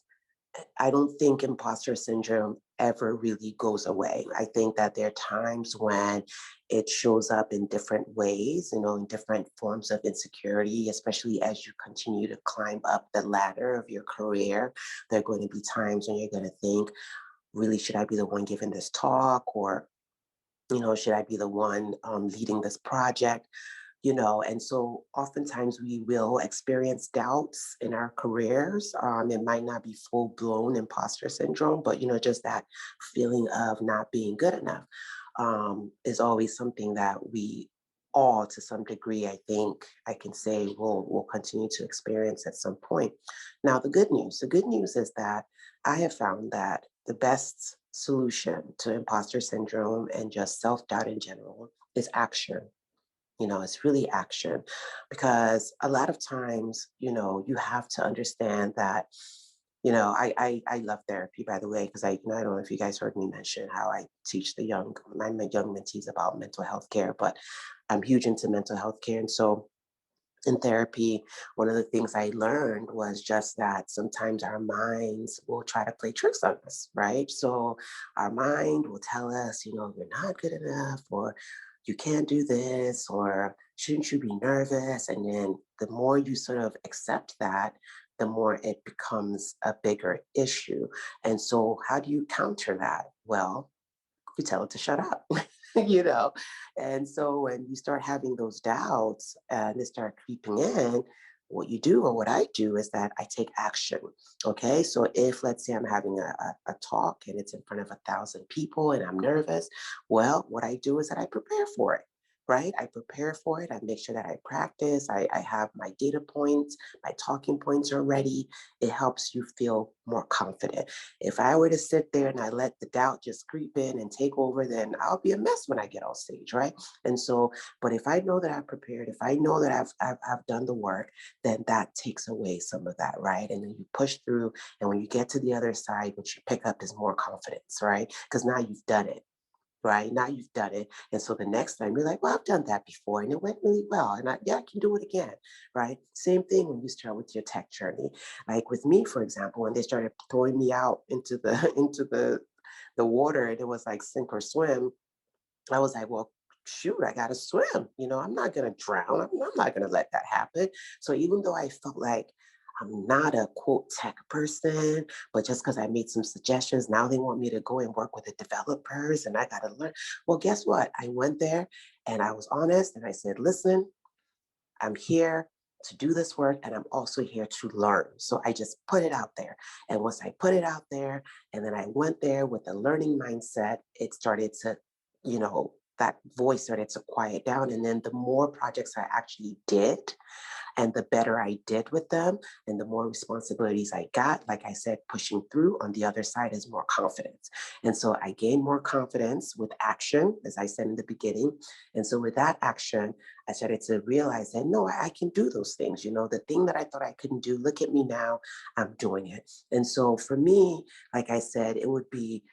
S4: I don't think imposter syndrome ever really goes away. I think that there are times when it shows up in different ways, in different forms of insecurity, especially as you continue to climb up the ladder of your career. There are going to be times when you're going to think, really, should I be the one giving this talk? Or, should I be the one leading this project? And so oftentimes we will experience doubts in our careers. It might not be full blown imposter syndrome, but, just that feeling of not being good enough is always something that we all, to some degree, I think I can say will continue to experience at some point. Now, the good news is that I have found that the best solution to imposter syndrome and just self-doubt in general is action. It's really action, because a lot of times, you have to understand that, I love therapy, by the way, because I don't know if you guys heard me mention how I teach my young mentees about mental health care, but I'm huge into mental health care. And so in therapy, one of the things I learned was just that sometimes our minds will try to play tricks on us, right? So our mind will tell us, you're not good enough, or you can't do this, or shouldn't you be nervous? And then the more you sort of accept that, the more it becomes a bigger issue. And so how do you counter that? Well, you tell it to shut up, And so when you start having those doubts and they start creeping in, what you do, or what I do, is that I take action. Okay, so if, let's say, I'm having a talk and it's in front of 1,000 people and I'm nervous, well, what I do is that I prepare for it. Right? I prepare for it. I make sure that I practice. I have my data points, my talking points are ready. It helps you feel more confident. If I were to sit there and I let the doubt just creep in and take over, then I'll be a mess when I get on stage, right? And so, but if I know that I've prepared, if I know that I've done the work, then that takes away some of that, right? And then you push through, and when you get to the other side, what you pick up is more confidence, right? Because now you've done it. Right? Now you've done it. And so the next time you're like, well, I've done that before and it went really well. And I can do it again. Right? Same thing when you start with your tech journey. Like with me, for example, when they started throwing me out into the into the water and it was like sink or swim, I was like, well, shoot, I gotta swim. I'm not gonna drown. I'm not gonna let that happen. So even though I felt like I'm not a quote tech person, but just because I made some suggestions, now they want me to go and work with the developers and I gotta learn. Well, guess what? I went there and I was honest and I said, listen, I'm here to do this work and I'm also here to learn. So I just put it out there. And once I put it out there and then I went there with a learning mindset, it started to, that voice started to quiet down. And then the more projects I actually did, and the better I did with them, and the more responsibilities I got, like I said, pushing through, on the other side is more confidence. And so I gained more confidence with action, as I said in the beginning. And so with that action, I started to realize that, no, I can do those things. You know, the thing that I thought I couldn't do, look at me now, I'm doing it. And so for me, like I said, it would be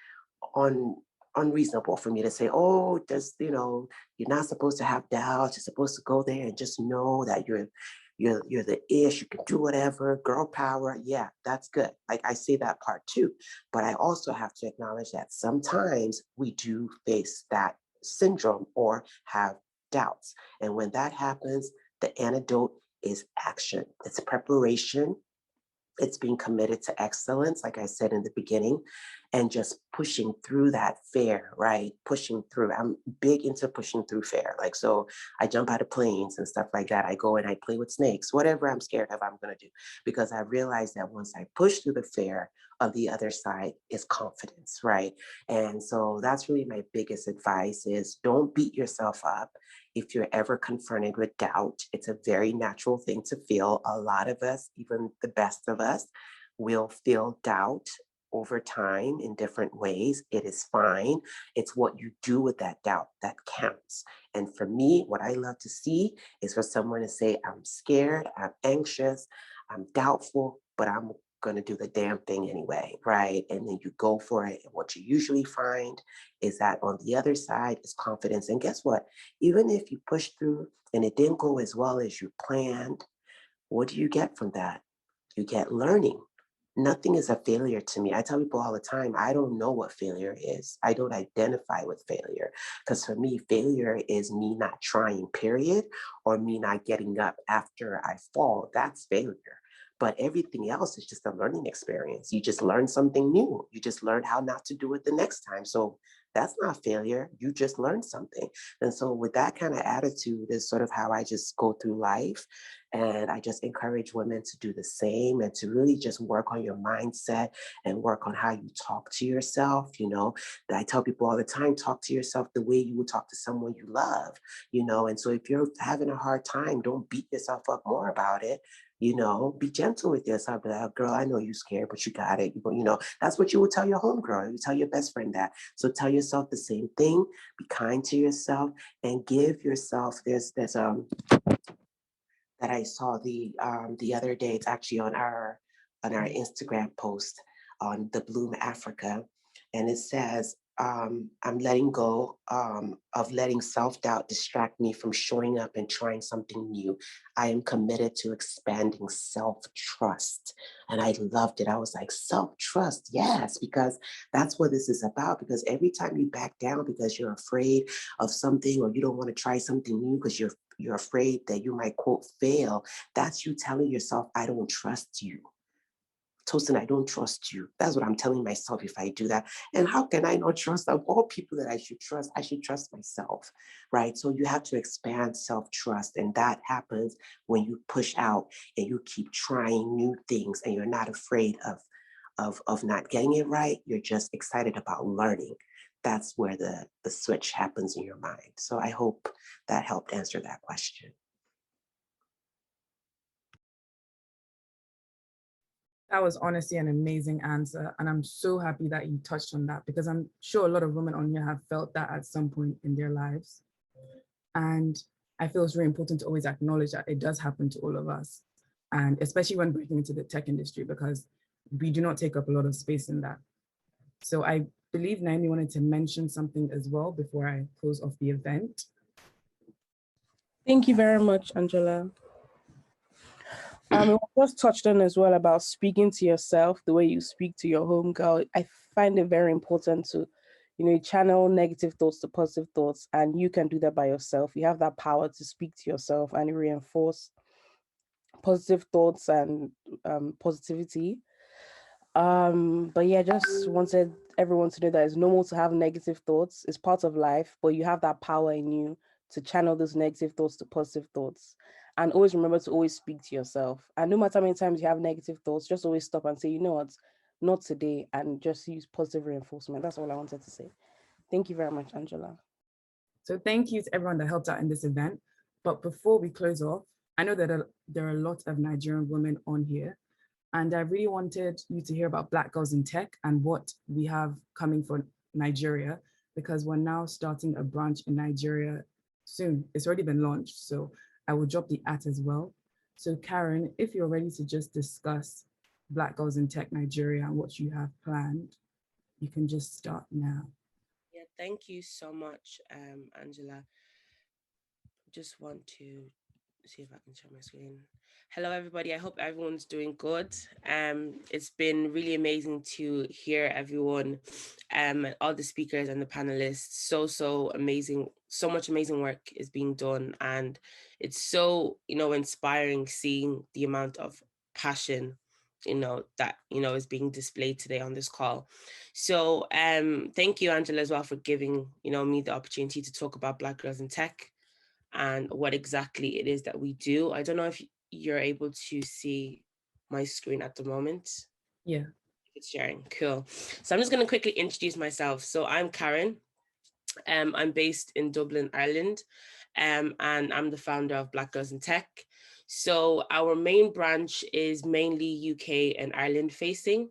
S4: unreasonable for me to say, oh, you're not supposed to have doubts. You're supposed to go there and just know that you're the ish, you can do whatever, girl power. Yeah, that's good. Like, I say that part too, but I also have to acknowledge that sometimes we do face that syndrome or have doubts. And when that happens, the antidote is action. It's preparation. It's being committed to excellence, like I said in the beginning, and just pushing through that fear, right? Pushing through. I'm big into pushing through fear. Like, so I jump out of planes and stuff like that. I go and I play with snakes, whatever I'm scared of, I'm going to do. Because I realize that once I push through the fear, on the other side is confidence, right? And so that's really my biggest advice is don't beat yourself up. If you're ever confronted with doubt, it's a very natural thing to feel. A lot of us, even the best of us, will feel doubt over time in different ways. It is fine. It's what you do with that doubt that counts. And for me, what I love to see is for someone to say, I'm scared, I'm anxious, I'm doubtful, but I'm going to do the damn thing anyway, right? And then you go for it. And what you usually find is that on the other side is confidence. And guess what? Even if you push through and it didn't go as well as you planned, what do you get from that? You get learning. Nothing is a failure to me. I tell people all the time, I don't know what failure is. I don't identify with failure. Because for me, failure is me not trying, period, or me not getting up after I fall. That's failure. But everything else is just a learning experience. You just learn something new. You just learn how not to do it the next time. So that's not failure. You just learned something. And so with that kind of attitude is sort of how I just go through life. And I just encourage women to do the same and to really just work on your mindset and work on how you talk to yourself. You know, I tell people all the time, talk to yourself the way you would talk to someone you love, you know. And so if you're having a hard time, don't beat yourself up more about it. You know, be gentle with yourself. Be like, girl, I know you're scared, but you got it. You know, that's what you would tell your homegirl. You tell your best friend that. So tell yourself the same thing. Be kind to yourself and give yourself. There's that I saw the other day. It's actually on our Instagram post on the Bloom Africa, and it says, I'm letting go of letting self-doubt distract me from showing up and trying something new. I am committed to expanding self-trust. And I loved it. I was like, self-trust, yes, because that's what this is about. Because every time you back down because you're afraid of something or you don't want to try something new because you're afraid that you might, quote, fail, that's you telling yourself, I don't trust you. Tosin, I don't trust you. That's what I'm telling myself if I do that. And how can I not trust? Of all people that I should trust myself, right? So you have to expand self-trust. And that happens when you push out and you keep trying new things and you're not afraid of not getting it right. You're just excited about learning. That's where the switch happens in your mind. So I hope that helped answer that question.
S8: That was honestly an amazing answer. And I'm so happy that you touched on that because I'm sure a lot of women on here have felt that at some point in their lives. And I feel it's really important to always acknowledge that it does happen to all of us. And especially when breaking into the tech industry, because we do not take up a lot of space in that. So I believe Naomi wanted to mention something as well before I close off the event.
S2: Thank you very much, Angela. It was touched on as well about speaking to yourself the way you speak to your home girl. I find it very important to, channel negative thoughts to positive thoughts, and you can do that by yourself. You have that power to speak to yourself and reinforce positive thoughts and positivity. But yeah, just wanted everyone to know that it's normal to have negative thoughts. It's part of life, but you have that power in you to channel those negative thoughts to positive thoughts. And always remember to always speak to yourself. And no matter how many times you have negative thoughts, just always stop and say, you know what, not today, and just use positive reinforcement. That's all I wanted to say. Thank you very much, Angela.
S8: So thank you to everyone that helped out in this event. But before we close off, I know that there are a lot of Nigerian women on here, and I really wanted you to hear about Black Girls in Tech and what we have coming for Nigeria, because we're now starting a branch in Nigeria soon. It's already been launched, so I will drop the @ as well. So Karen, if you're ready to just discuss Black Girls in Tech Nigeria and what you have planned, you can just start now.
S2: Yeah, thank you so much, Angela. Just want to see if I can share my screen. Hello, everybody. I hope everyone's doing good. It's been really amazing to hear everyone, all the speakers and the panelists. So amazing. So much amazing work is being done, and it's so inspiring seeing the amount of passion that is being displayed today on this call. So thank you, Angela, as well, for giving me the opportunity to talk about Black Girls in Tech and what exactly it is that we do. I don't know if you're able to see my screen at the moment.
S8: Yeah.
S2: It's sharing, cool. So I'm just gonna quickly introduce myself. So I'm Karen. I'm based in Dublin, Ireland, and I'm the founder of Black Girls in Tech. So our main branch is mainly UK and Ireland facing,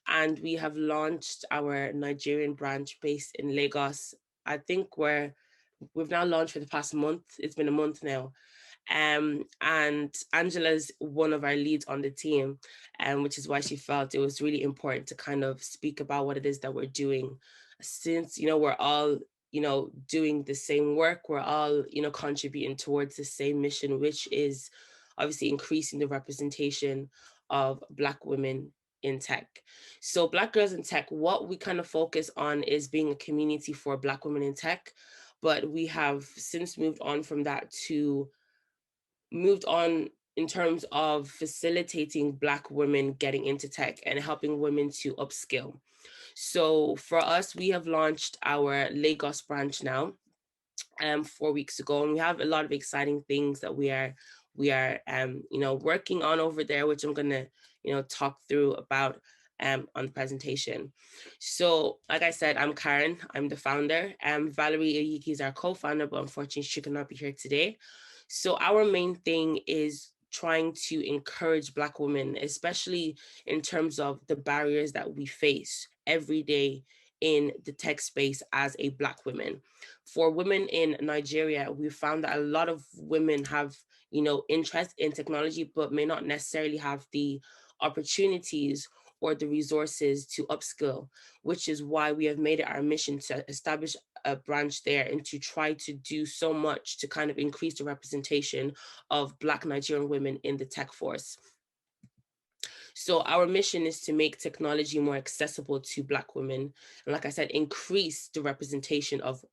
S2: and we have launched our Nigerian branch based in Lagos. I think we've now launched for the past month. It's been a month now. And Angela's one of our leads on the team, which is why she felt it was really important to kind of speak about what it is that we're doing. Since, we're all, doing the same work, we're all, contributing towards the same mission, which is obviously increasing the representation of Black women in tech. So Black Girls in Tech, what we kind of focus on is being a community for Black women in tech, but we have since moved on in terms of facilitating Black women getting into tech and helping women to upskill. So for us, we have launched our Lagos branch now 4 weeks ago, and we have a lot of exciting things that we are working on over there, which I'm gonna talk through about on the presentation. So like I said, I'm Karen, I'm the founder. Valerie Oyiki is our co-founder, but unfortunately she cannot be here today. So our main thing is trying to encourage Black women, especially in terms of the barriers that we face every day in the tech space as a Black woman. For women in Nigeria, we found that a lot of women have, interest in technology, but may not necessarily have the opportunities or the resources to upskill, which is why we have made it our mission to establish a branch there and to try to do so much to kind of increase the representation of Black Nigerian women in the tech force. So our mission is to make technology more accessible to Black women. And like I said, increase the representation of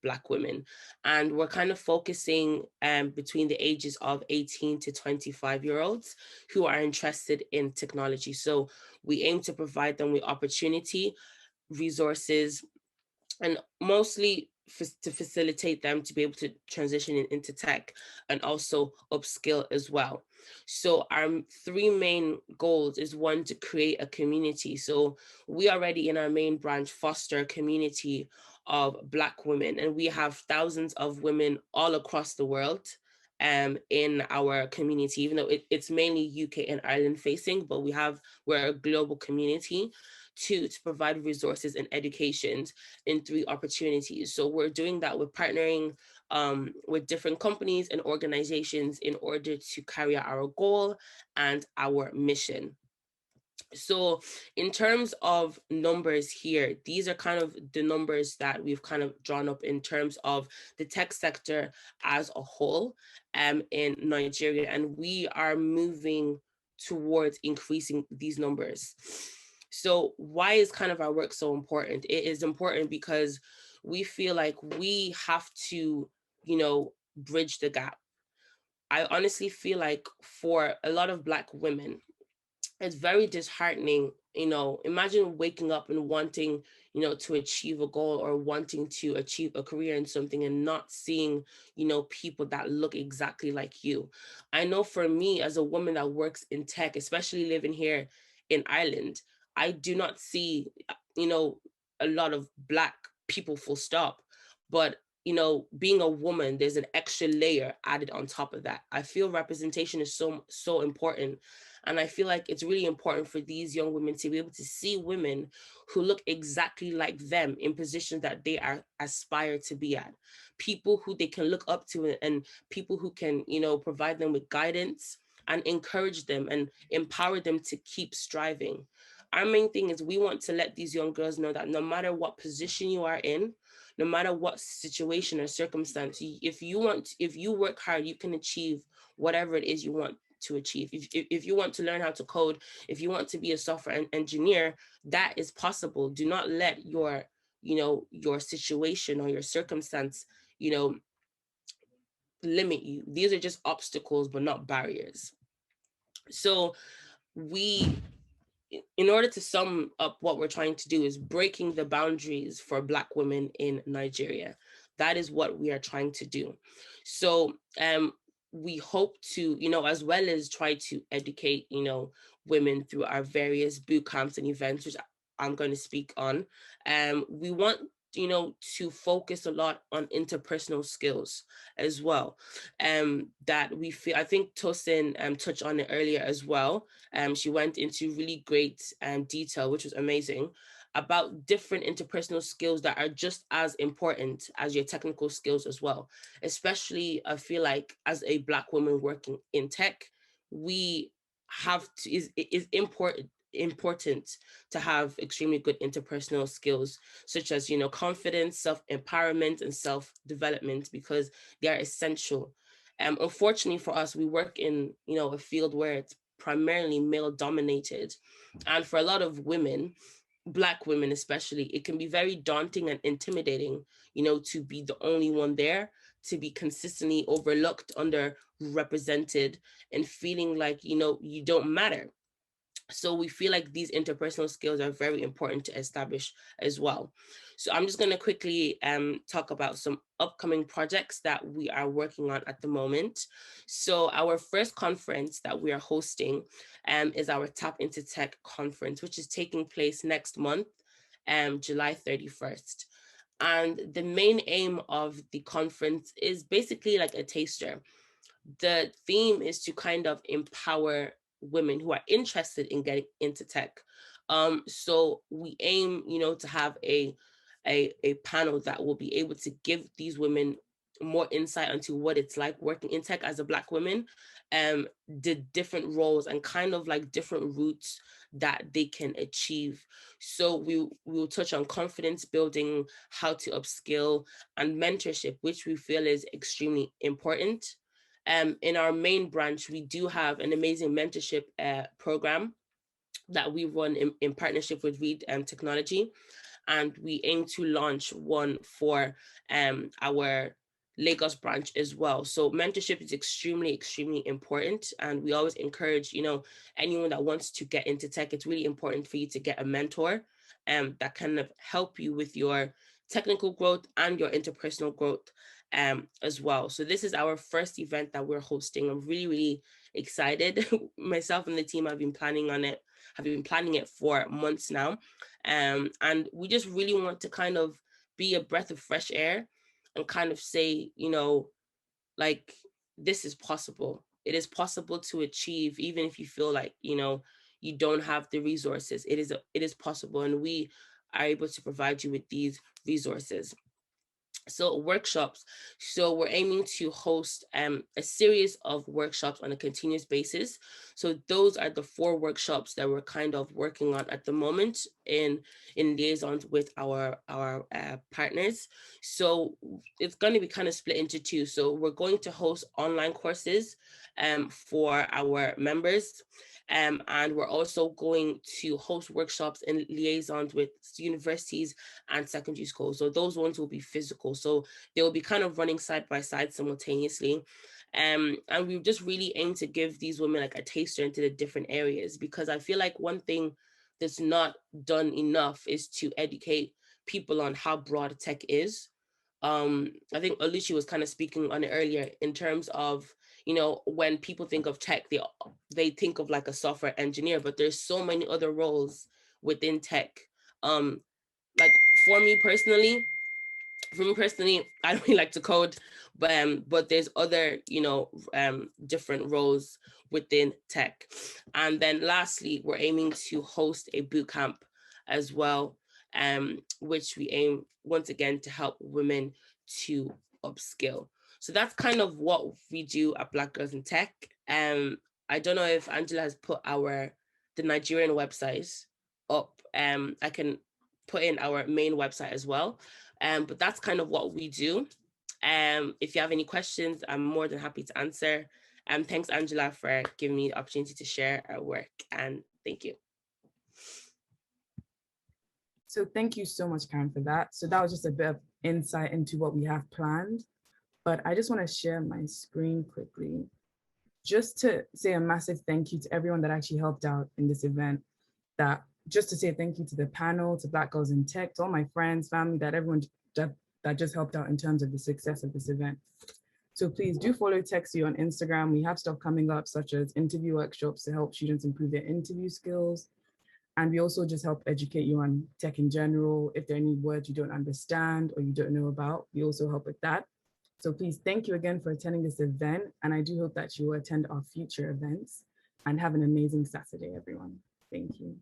S2: Black women. And we're kind of focusing between the ages of 18 to 25-year-olds who are interested in technology. So we aim to provide them with opportunity, resources, and mostly to facilitate them to be able to transition into tech and also upskill as well. So our 3 main goals is 1, to create a community. So we already in our main branch foster a community of Black women, and we have thousands of women all across the world in our community, even though it's mainly UK and Ireland facing, but we're a global community. 2, to provide resources and educations in 3 opportunities. So we're doing that with partnering with different companies and organizations in order to carry out our goal and our mission. So in terms of numbers here, these are kind of the numbers that we've kind of drawn up in terms of the tech sector as a whole in Nigeria, and we are moving towards increasing these numbers. So why is kind of our work so important? It is important because we feel like we have to, bridge the gap. I honestly feel like for a lot of Black women, it's very disheartening. Imagine waking up and wanting, to achieve a goal or wanting to achieve a career in something and not seeing, people that look exactly like you. I know for me as a woman that works in tech, especially living here in Ireland, I do not see, a lot of Black people full stop. But you know, being a woman, there's an extra layer added on top of that. I feel representation is so important. And I feel like it's really important for these young women to be able to see women who look exactly like them in positions that they are aspire to be at. People who they can look up to, and people who can, you know, provide them with guidance and encourage them and empower them to keep striving. Our main thing is we want to let these young girls know that no matter what position you are in, no matter what situation or circumstance, if you work hard, you can achieve whatever it is you want to achieve. If you want to learn how to code, if you want to be a software engineer, that is possible. Do not let your, you know, your situation or your circumstance, you know, limit you. These are just obstacles, but not barriers. So in order to sum up what we're trying to do is breaking the boundaries for Black women in Nigeria. That is what we are trying to do. So we hope to, you know, as well as try to educate, you know, women through our various boot camps and events, which I'm going to speak on. We want, you know, to focus a lot on interpersonal skills as well. That we feel, I think Tosin touched on it earlier as well. She went into really great detail, which was amazing, about different interpersonal skills that are just as important as your technical skills as well. Especially, I feel like as a Black woman working in tech, we have to, is important to have extremely good interpersonal skills, such as, you know, confidence, self-empowerment, and self-development, because they are essential. Unfortunately for us, we work in, you know, a field where it's primarily male dominated. And for a lot of women, Black women especially, it can be very daunting and intimidating, you know, to be the only one there, to be consistently overlooked, underrepresented, and feeling like, you know, you don't matter. So we feel like these interpersonal skills are very important to establish as well. So I'm just going to quickly talk about some upcoming projects that we are working on at the moment. So our first conference that we are hosting is our Tap into Tech conference, which is taking place next month, July 31st. And the main aim of the conference is basically like a taster. The theme is to kind of empower women who are interested in getting into tech. So we aim, you know, to have a panel that will be able to give these women more insight into what it's like working in tech as a Black woman, the different roles and kind of like different routes that they can achieve. So we will touch on confidence building, how to upskill, and mentorship, which we feel is extremely important. In our main branch, we do have an amazing mentorship program that we run in partnership with Reed Technology. And we aim to launch one for our Lagos branch as well. So mentorship is extremely important. And we always encourage, you know, anyone that wants to get into tech, it's really important for you to get a mentor that kind of help you with your technical growth and your interpersonal growth as well. So this is our first event that we're hosting. I'm really excited. Myself and the team have been planning it for months now. And we just really want to kind of be a breath of fresh air and kind of say, you know, like, this is possible. It is possible to achieve, even if you feel like, you know, you don't have the resources. It is possible, and we are able to provide you with these resources. So workshops. So we're aiming to host a series of workshops on a continuous basis. So those are the 4 workshops that we're kind of working on at the moment in liaisons with our partners. So it's going to be kind of split into 2. So we're going to host online courses for our members. And we're also going to host workshops in liaisons with universities and secondary schools. So those ones will be physical. So they will be kind of running side by side simultaneously. And we just really aim to give these women like a taster into the different areas, because I feel like one thing that's not done enough is to educate people on how broad tech is. I think Oluchi was kind of speaking on it earlier in terms of, you know, when people think of tech, they think of like a software engineer, but there's so many other roles within tech. Like for me personally, For me personally, I don't really like to code, but there's other, different roles within tech. And then lastly, we're aiming to host a boot camp as well, which we aim once again to help women to upskill. So that's kind of what we do at Black Girls in Tech. I don't know if Angela has put the Nigerian website up. I can put in our main website as well. But that's kind of what we do. If you have any questions, I'm more than happy to answer. Thanks, Angela, for giving me the opportunity to share our work, and thank you.
S8: So thank you so much, Karen, for that. So that was just a bit of insight into what we have planned. But I just want to share my screen quickly, just to say a massive thank you to everyone that actually helped out in this event. Just to say thank you to the panel, to Black Girls in Tech, to all my friends, family, everyone that just helped out in terms of the success of this event. So please do follow TechSU on Instagram. We have stuff coming up, such as interview workshops to help students improve their interview skills. And we also just help educate you on tech in general. If there are any words you don't understand or you don't know about, we also help with that. So please, thank you again for attending this event. And I do hope that you will attend our future events and have an amazing Saturday, everyone. Thank you.